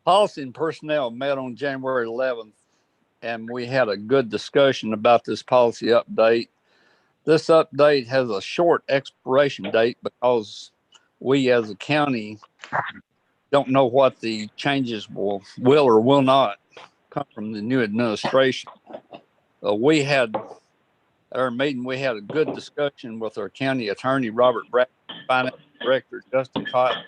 Policy and Personnel met on January 11th, and we had a good discussion about this policy update. This update has a short expiration date because we as a county don't know what the changes will or will not come from the new administration. We had our meeting, we had a good discussion with our county attorney, Robert Brad, finance director, Justin Cotton,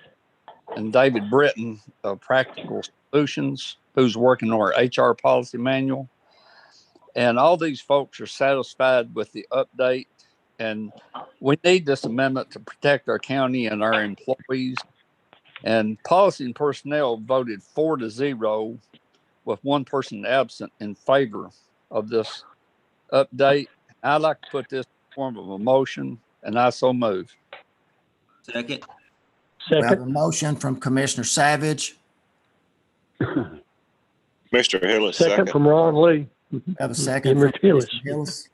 and David Britton of Practical Solutions, who's working on our HR policy manual. And all these folks are satisfied with the update. And we need this amendment to protect our county and our employees. And Policy and Personnel voted 4-0 with one person absent in favor of this update. I'd like to put this in form of a motion, and I so move. Second. We have a Second. motion from Commissioner Savage. Mr. Hillis, Second second. from Ron Lee. We have a second Mr. from Hillis. Commissioner Hillis.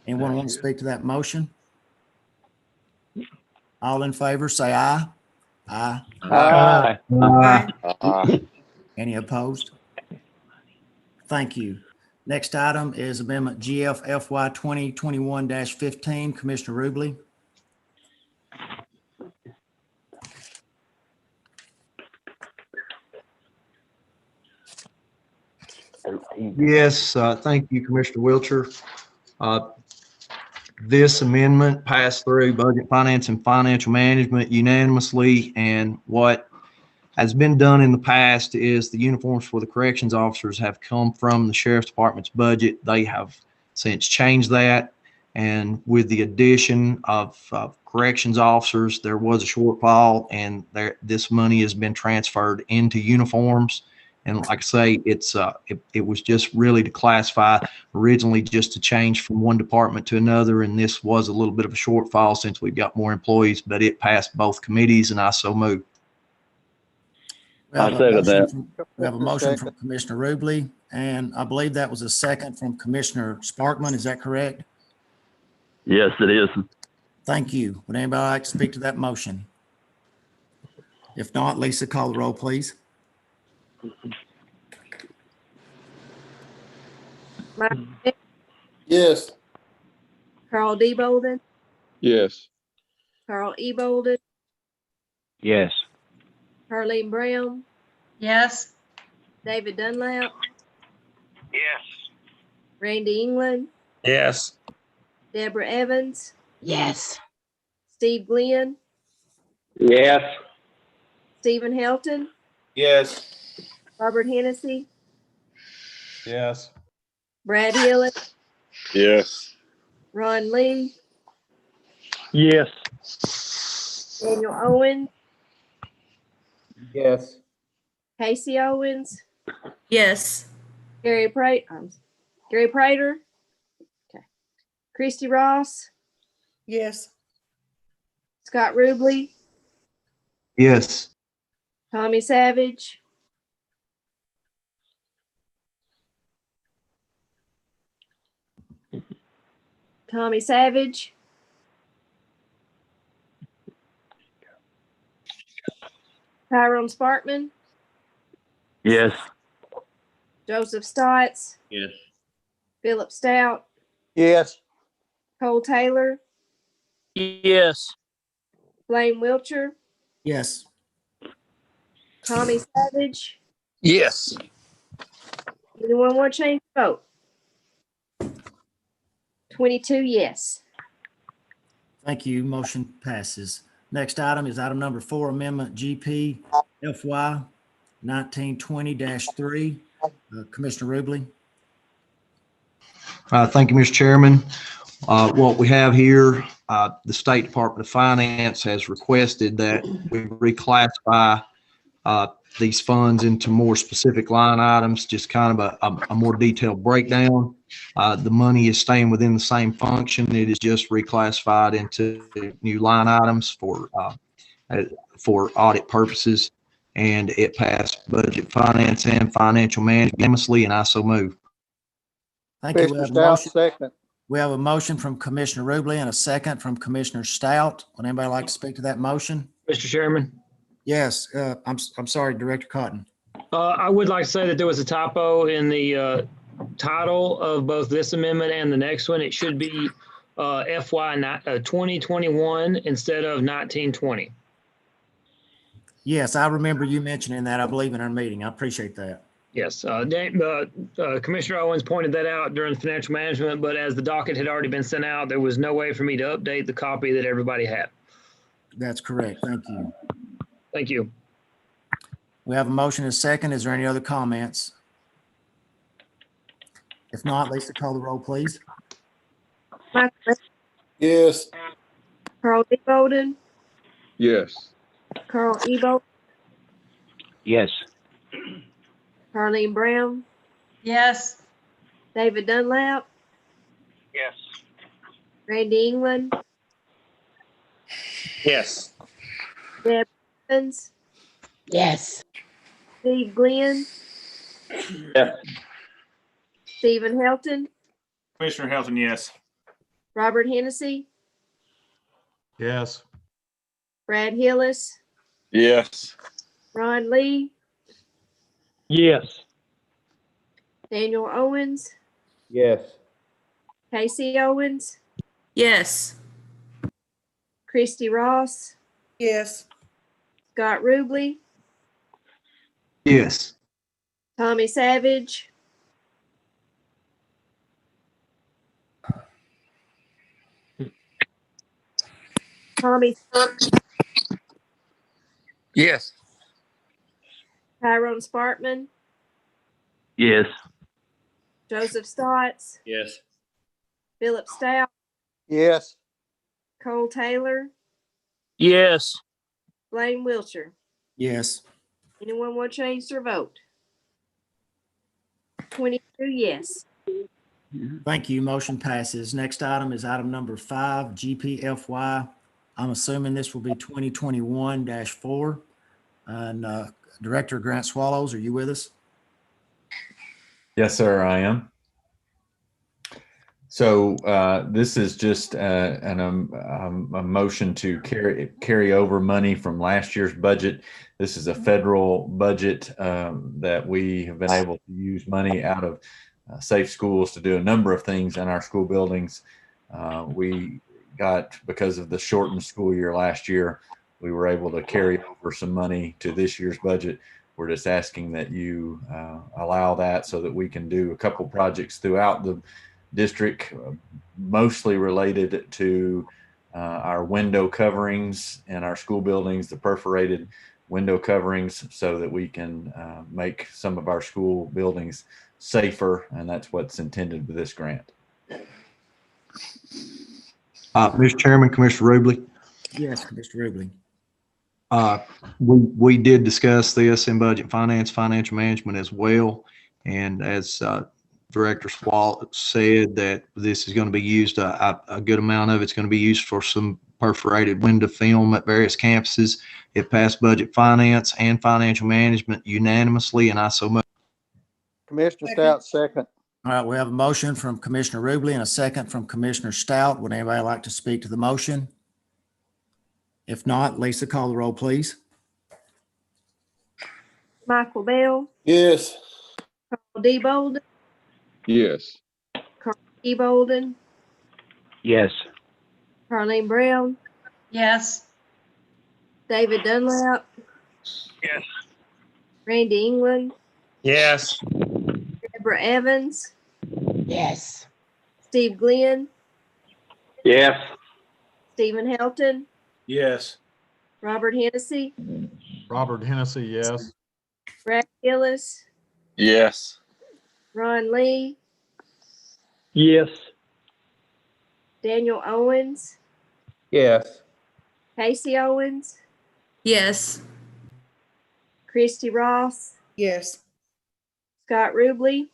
Anyone want to speak to that motion? All in favor, say aye. Aye. Aye. Any opposed? Thank you. Next item is Amendment GF FY 2021-15. Commissioner Rubley. Yes, thank you, Commissioner Wilcher. This amendment passed through Budget, Finance, and Financial Management unanimously, and what has been done in the past is the uniforms for the corrections officers have come from the Sheriff's Department's budget. They have since changed that, and with the addition of corrections officers, there was a shortfall, and this money has been transferred into uniforms. And like I say, it was just really to classify, originally just to change from one department to another. And this was a little bit of a shortfall since we've got more employees, but it passed both committees, and I so move. We have I a second motion that. from- We have a motion from Commissioner Rubley, and I believe that was a second from Commissioner Sparkman. Is that correct? Yes, it is. Thank you. Would anybody like to speak to that motion? If not, Lisa, call the roll, please. Mike, Yes. Carl D. Bolden, Yes. Carl E. Bolden, Yes. Carleen Brown, Yes. David Dunlap, Yes. Randy England, Yes. Deborah Evans, Yes. Steve Glenn, Yes. Stephen Helton, Yes. Robert Hennessy, Yes. Brad Hillis, Yes. Ron Lee, Yes. Daniel Owens, Yes. Casey Owens, Yes. Gary Prater, okay, Christy Ross, Yes. Scott Rubley, Yes. Tommy Savage, Tommy Savage, Tyrone Sparkman, Yes. Joseph Stotts, Yes. Philip Stout, Yes. Cole Taylor, Yes. Blaine Wiltshire, Yes. Tommy Savage. Yes. Anyone want to change the vote? 22 yes. Thank you. Motion passes. Next item is item number 4, Amendment GP FY 1920-3. Commissioner Rubley. Thank you, Mr. Chairman. What we have here, the State Department of Finance has requested that we reclassify these funds into more specific line items, just kind of a more detailed breakdown. The money is staying within the same function. It is just reclassified into new line items for audit purposes, and it passed Budget, Finance, and Financial Management unanimously, and I so move. Thank you. We Commissioner have a Stout, motion. second. We have a motion from Commissioner Rubley and a second from Commissioner Stout. Would anybody like to speak to that motion? Mr. Chairman, Yes, I'm sorry, Director Cotton. I would like to say that there was a typo in the title of both this amendment and the next one. It should be FY 2021 instead of 1920. Yes, I remember you mentioning that, I believe, in our meeting. I appreciate that. Yes, Commissioner Owens pointed that out during financial management, but as the docket had already been sent out, there was no way for me to update the copy that everybody had. That's correct. Thank you. Thank you. We have a motion and a second. Is there any other comments? If not, Lisa, call the roll, please. Michael, Yes. Carl D. Bolden, Yes. Carl E. Bolden, Yes. Carleen Brown, Yes. David Dunlap, Yes. Randy England, Yes. Deb Evans, Yes. Steve Glenn, Yes. Stephen Helton, Commissioner Helton, yes. Robert Hennessy, Yes. Brad Hillis, Yes. Ron Lee, Yes. Daniel Owens, Yes. Casey Owens, Yes. Christy Ross, Yes. Scott Ruble, Yes. Tommy Savage, Tommy Yes. Tyrone Spartman, Yes. Joseph Stotts, Yes. Philip Stout, Yes. Cole Taylor, Yes. Blaine Wiltshire. Yes. Anyone want to change their vote? 22 yes. Thank you. Motion passes. Next item is item number 5, GPFY. I'm assuming this will be 2021-4. And Director Grant Swallows, are you with us? Yes, sir, I am. So this is just a motion to carry over money from last year's budget. This is a federal budget that we have been able to use money out of Safe Schools to do a number of things in our school buildings. We got, because of the shortened school year last year, we were able to carry over some money to this year's budget. We're just asking that you allow that so that we can do a couple projects throughout the district, mostly related to our window coverings in our school buildings, the perforated window coverings, so that we can make some of our school buildings safer, and that's what's intended with this grant. Mr. Chairman, Commissioner Rubley. Yes, Commissioner Rubley. We did discuss this in budget finance, financial management as well. And as Director Swallow said, that this is going to be used, a good amount of it's going to be used for some perforated window film at various campuses. It passed budget finance and financial management unanimously, and I so much. Commissioner Stout, second. All right, we have a motion from Commissioner Rubley and a second from Commissioner Stout. Would anybody like to speak to the motion? If not, Lisa, call the roll, please. Michael Bell, Yes. Carl D. Bolden, Yes. Carl E. Bolden, Yes. Carleen Brown, Yes. David Dunlap, Yes. Randy England, Yes. Deborah Evans, Yes. Steve Glenn, Yes. Stephen Helton, Yes. Robert Hennessy, Robert Hennessy, yes. Brad Hillis, Yes. Ron Lee, Yes. Daniel Owens, Yes. Casey Owens, Yes. Christy Ross, Yes. Scott Ruble,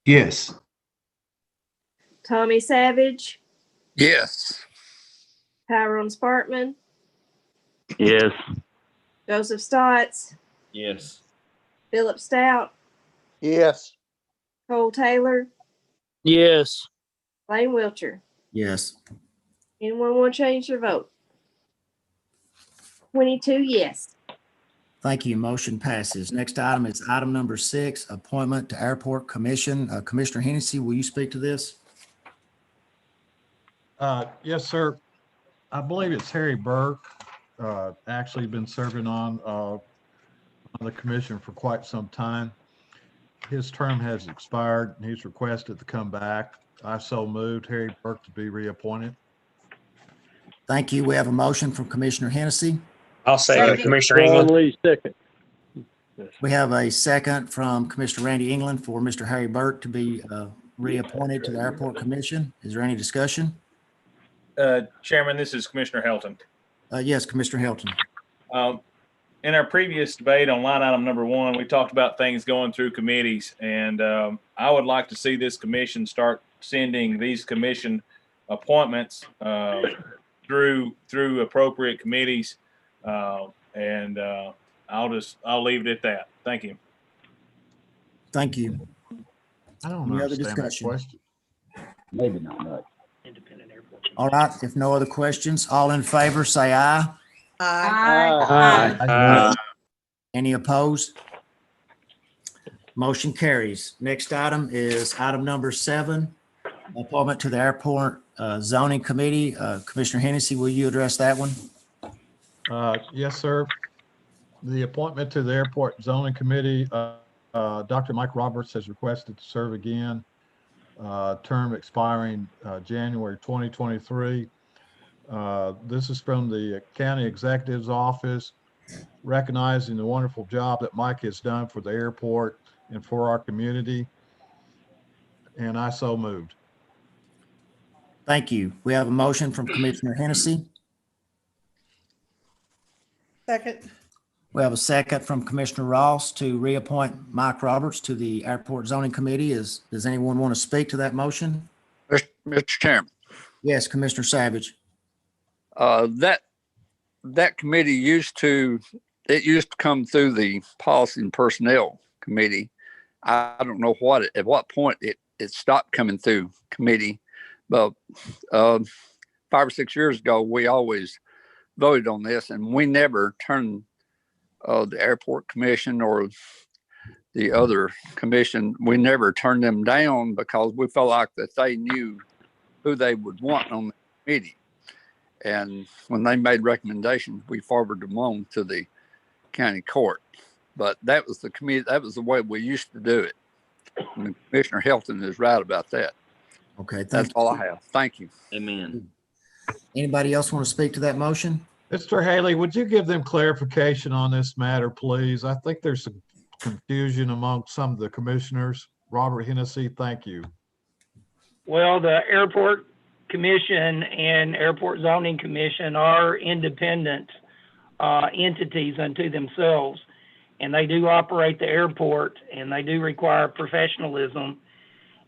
Yes. Tommy Savage, Yes. Tyrone Spartman, Yes. Joseph Stotts, Yes. Philip Stout, Yes. Cole Taylor, Yes. Blaine Wiltshire. Yes. Anyone want to change their vote? 22 yes. Thank you. Motion passes. Next item is item number 6, appointment to Airport Commission. Commissioner Hennessy, will you speak to this? Yes, sir. I believe it's Harry Burke, actually been serving on the commission for quite some time. His term has expired and he's requested to come back. I so moved Harry Burke to be reappointed. Thank you. We have a motion from Commissioner Hennessy. I'll second Commissioner Ron England. Lee, second. We have a second from Commissioner Randy England for Mr. Harry Burke to be reappointed to the Airport Commission. Is there any discussion? Chairman, this is Commissioner Helton. Yes, Commissioner Helton. in our previous debate on line item number 1, we talked about things going through committees, and I would like to see this commission start sending these commission appointments through appropriate committees, and I'll leave it at that. Thank you. Thank you. I don't Any other understand that discussion? question. Maybe not much. All right, if no other questions, all in favor, say aye. Aye. Any opposed? Motion carries. Next item is item number 7, appointment to the Airport Zoning Committee. Commissioner Hennessy, will you address that one? Yes, sir. The appointment to the Airport Zoning Committee, Dr. Mike Roberts has requested to serve again, term expiring January 2023. This is from the County Executive's Office, recognizing the wonderful job that Mike has done for the airport and for our community. And I so moved. Thank you. We have a motion from Commissioner Hennessy. Second. We have a second from Commissioner Ross to reappoint Mike Roberts to the Airport Zoning Committee. Does anyone want to speak to that motion? Mr. Chairman, Yes, Commissioner Savage. that committee used to come through the Policy and Personnel Committee. I don't know at what point it stopped coming through committee, but 5 or 6 years ago, we always voted on this, and we never turned the Airport Commission or the other commission, we never turned them down because we felt like that they knew who they would want on the committee. And when they made recommendations, we forwarded them on to the county court. But that was the committee, that was the way we used to do it. And Commissioner Helton is right about that. Okay, That's all I have. Thank you. Amen. Anybody else want to speak to that motion? Mr. Haley, would you give them clarification on this matter, please? I think there's some confusion among some of the commissioners. Robert Hennessy, thank you. Well, the Airport Commission and Airport Zoning Commission are independent entities unto themselves, and they do operate the airport, and they do require professionalism.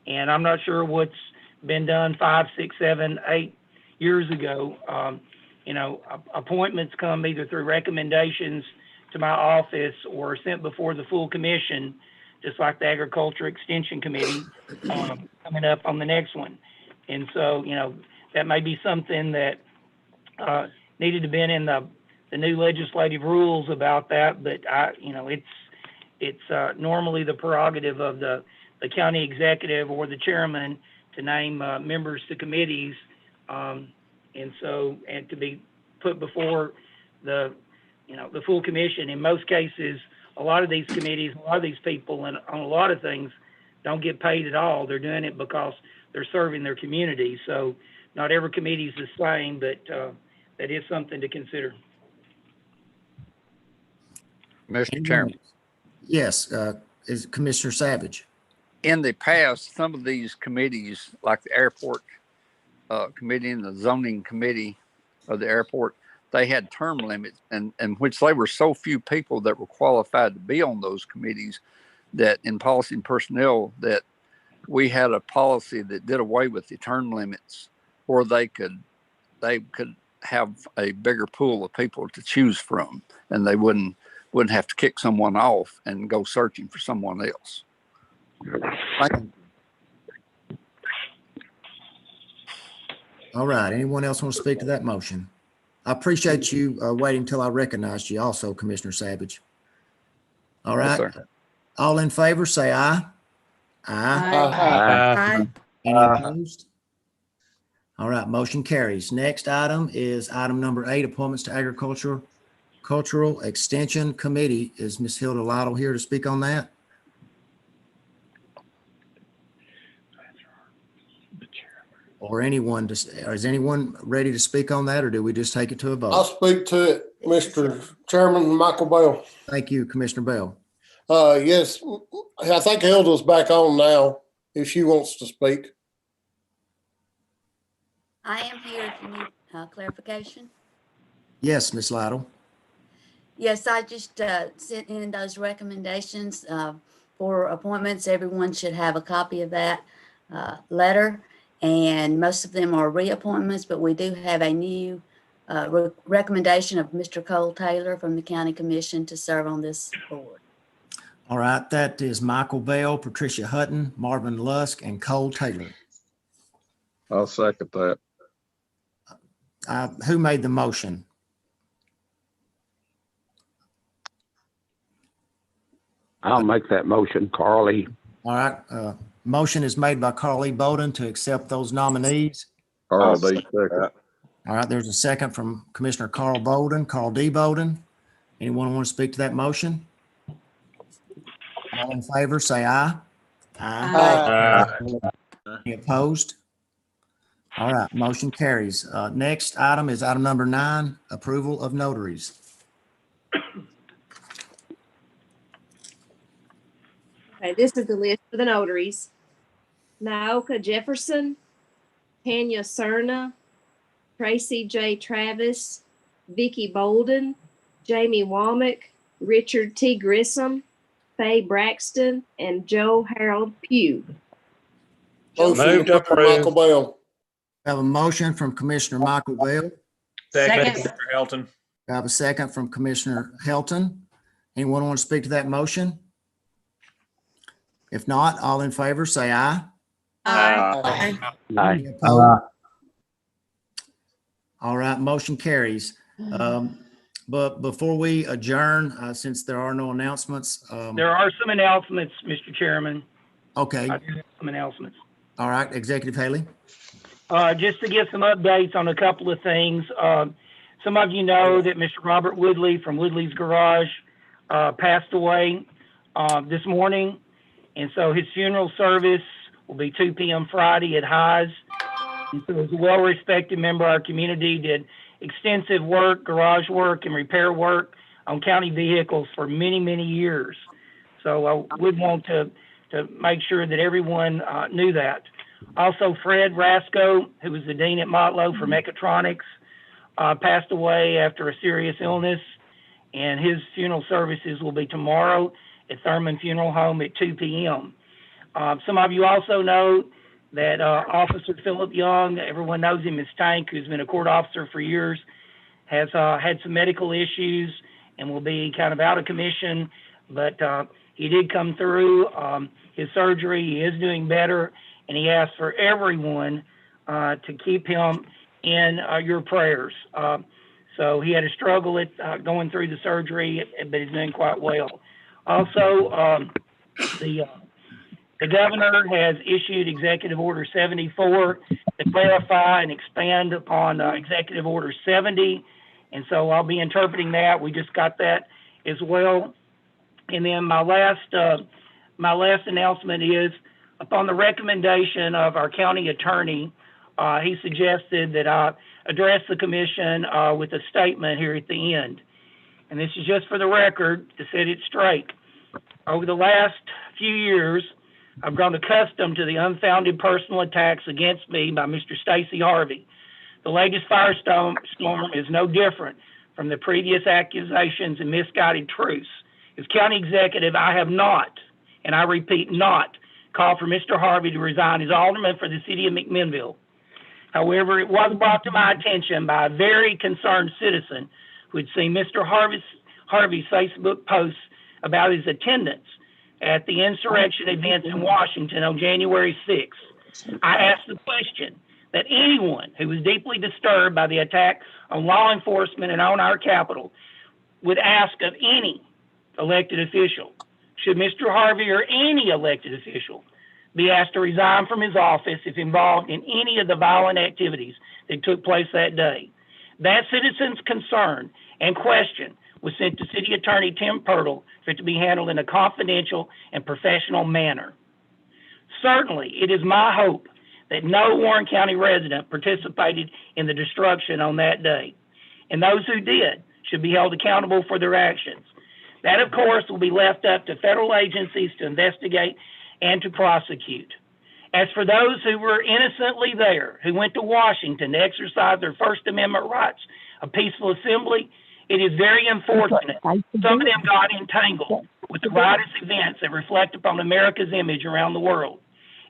And I'm not sure what's been done 5, 6, 7, 8 years ago. Appointments come either through recommendations to my office or sent before the full commission, just like the Agriculture Extension Committee coming up on the next one. And so, that may be something that needed to be in the new legislative rules about that, but it's normally the prerogative of the county executive or the chairman to name members to committees, and to be put before the full commission. In most cases, a lot of these committees, a lot of these people, and on a lot of things, don't get paid at all. They're doing it because they're serving their community. So not every committee is the same, but that is something to consider. Mr. Chairman. Yes, is Commissioner Savage. In the past, some of these committees, like the Airport Committee and the Zoning Committee of the airport, they had term limits, and which they were so few people that were qualified to be on those committees that in Policy and Personnel that we had a policy that did away with the term limits, or they could have a bigger pool of people to choose from, and they wouldn't have to kick someone off and go searching for someone else. Thank you. All right, anyone else want to speak to that motion? I appreciate you waiting until I recognized you also, Commissioner Savage. All right. Yes, sir. All in favor, say aye. Aye. Any opposed? All right, motion carries. Next item is item number 8, appointments to Cultural Extension Committee. Is Ms. Hilda Lytle here to speak on that? Or is anyone ready to speak on that, or do we just take it to a vote? I'll speak to it, Mr. Chairman, Michael Bell. Thank you, Commissioner Bell. Yes, I think Hilda's back on now, if she wants to speak. I am here if you need clarification. Yes, Ms. Lytle. Yes, I just sent in those recommendations for appointments. Everyone should have a copy of that letter. And most of them are reappointments, but we do have a new recommendation of Mr. Cole Taylor from the County Commission to serve on this board. All right, that is Michael Bell, Patricia Hutton, Marvin Lusk, and Cole Taylor. I'll second that. Who made the motion? I'll make that motion, Carly. All right, motion is made by Carl E. Bolden to accept those nominees. Carl D. second. All right, there's a second from Commissioner Carl Bolden, Carl D. Bolden. Anyone want to speak to that motion? All in favor, say aye. Aye. Any opposed? All right, motion carries. Next item is item number 9, approval of notaries. Okay, this is the list for the notaries. Naoka Jefferson, Tanya Cerna, Tracy J. Travis, Vicky Bolden, Jamie Womack, Richard T. Grissom, Faye Braxton, and Joe Harold Pugh. Motion to approve. Michael Bell. I have a motion from Commissioner Michael Bell. Second, Mr. Helton. I have a second from Commissioner Helton. Anyone want to speak to that motion? If not, all in favor, say aye. Aye. Any opposed? All right, motion carries. But before we adjourn, since there are no announcements. There are some announcements, Mr. Chairman. Okay. I do have some announcements. All right, Executive Haley. Just to give some updates on a couple of things. Some of you know that Mr. Robert Woodley from Woodley's Garage passed away this morning. And so his funeral service will be 2 p.m. Friday at Highs. And so he's a well-respected member of our community, did extensive work, garage work, and repair work on county vehicles for many, many years. So I would want to make sure that everyone knew that. Also, Fred Rasco, who was the dean at Motlow for mechatronics, passed away after a serious illness, and his funeral services will be tomorrow at Thurman Funeral Home at 2 p.m. Some of you also know that Officer Philip Young, everyone knows him as Tank, who's been a court officer for years, has had some medical issues and will be kind of out of commission, but he did come through his surgery. He is doing better, and he asked for everyone to keep him in your prayers. So he had a struggle at going through the surgery, but he's doing quite well. Also, the governor has issued Executive Order 74 to clarify and expand upon Executive Order 70. And so I'll be interpreting that. We just got that as well. And then my last announcement is, upon the recommendation of our county attorney, he suggested that I address the commission with a statement here at the end. And this is just for the record to set it straight. Over the last few years, I've grown accustomed to the unfounded personal attacks against me by Mr. Stacey Harvey. The latest firestorm is no different from the previous accusations and misguided truths. As county executive, I have not, and I repeat, not called for Mr. Harvey to resign as alderman for the city of McMinnville. However, it was brought to my attention by a very concerned citizen who had seen Mr. Harvey's Facebook posts about his attendance at the insurrection events in Washington on January 6th. I asked the question that anyone who was deeply disturbed by the attack on law enforcement and on our Capitol would ask of any elected official. Should Mr. Harvey or any elected official be asked to resign from his office if involved in any of the violent activities that took place that day? That citizen's concern and question was sent to City Attorney Tim Pirtle for it to be handled in a confidential and professional manner. Certainly, it is my hope that no Warren County resident participated in the destruction on that day, and those who did should be held accountable for their actions. That, of course, will be left up to federal agencies to investigate and to prosecute. As for those who were innocently there, who went to Washington to exercise their First Amendment rights of peaceful assembly It is very unfortunate some of them got entangled with the riotous events that reflect upon America's image around the world.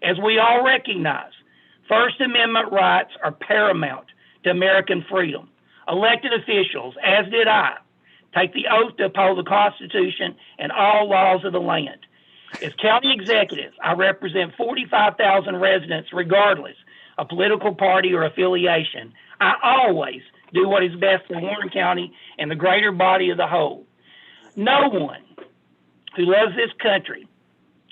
As we all recognize, First Amendment rights are paramount to American freedom. Elected officials, as did I, take the oath to uphold the Constitution and all laws of the land. As county executive, I represent 45,000 residents regardless of political party or affiliation. I always do what is best for Warren County and the greater body of the whole. No one who loves this country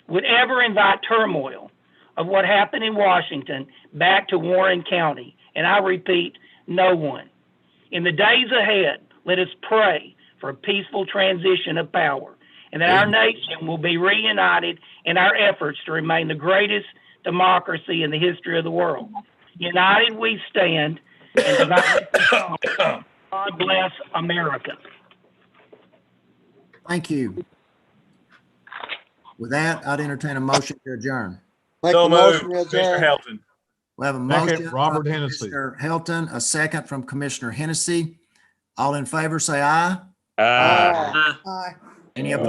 would ever invite turmoil of what happened in Washington back to Warren County. And I repeat, no one. In the days ahead, let us pray for a peaceful transition of power and that our nation will be reunited in our efforts to remain the greatest democracy in the history of the world. United we stand, and divided we fall. God bless America. Thank you. With that, I'd entertain a motion to adjourn. So moved, Commissioner Helton. We have a Second, motion. Robert from Hennessy. Commissioner Helton, a second from Commissioner Hennessy. All in favor, say aye. Aye. Aye. Any opposed?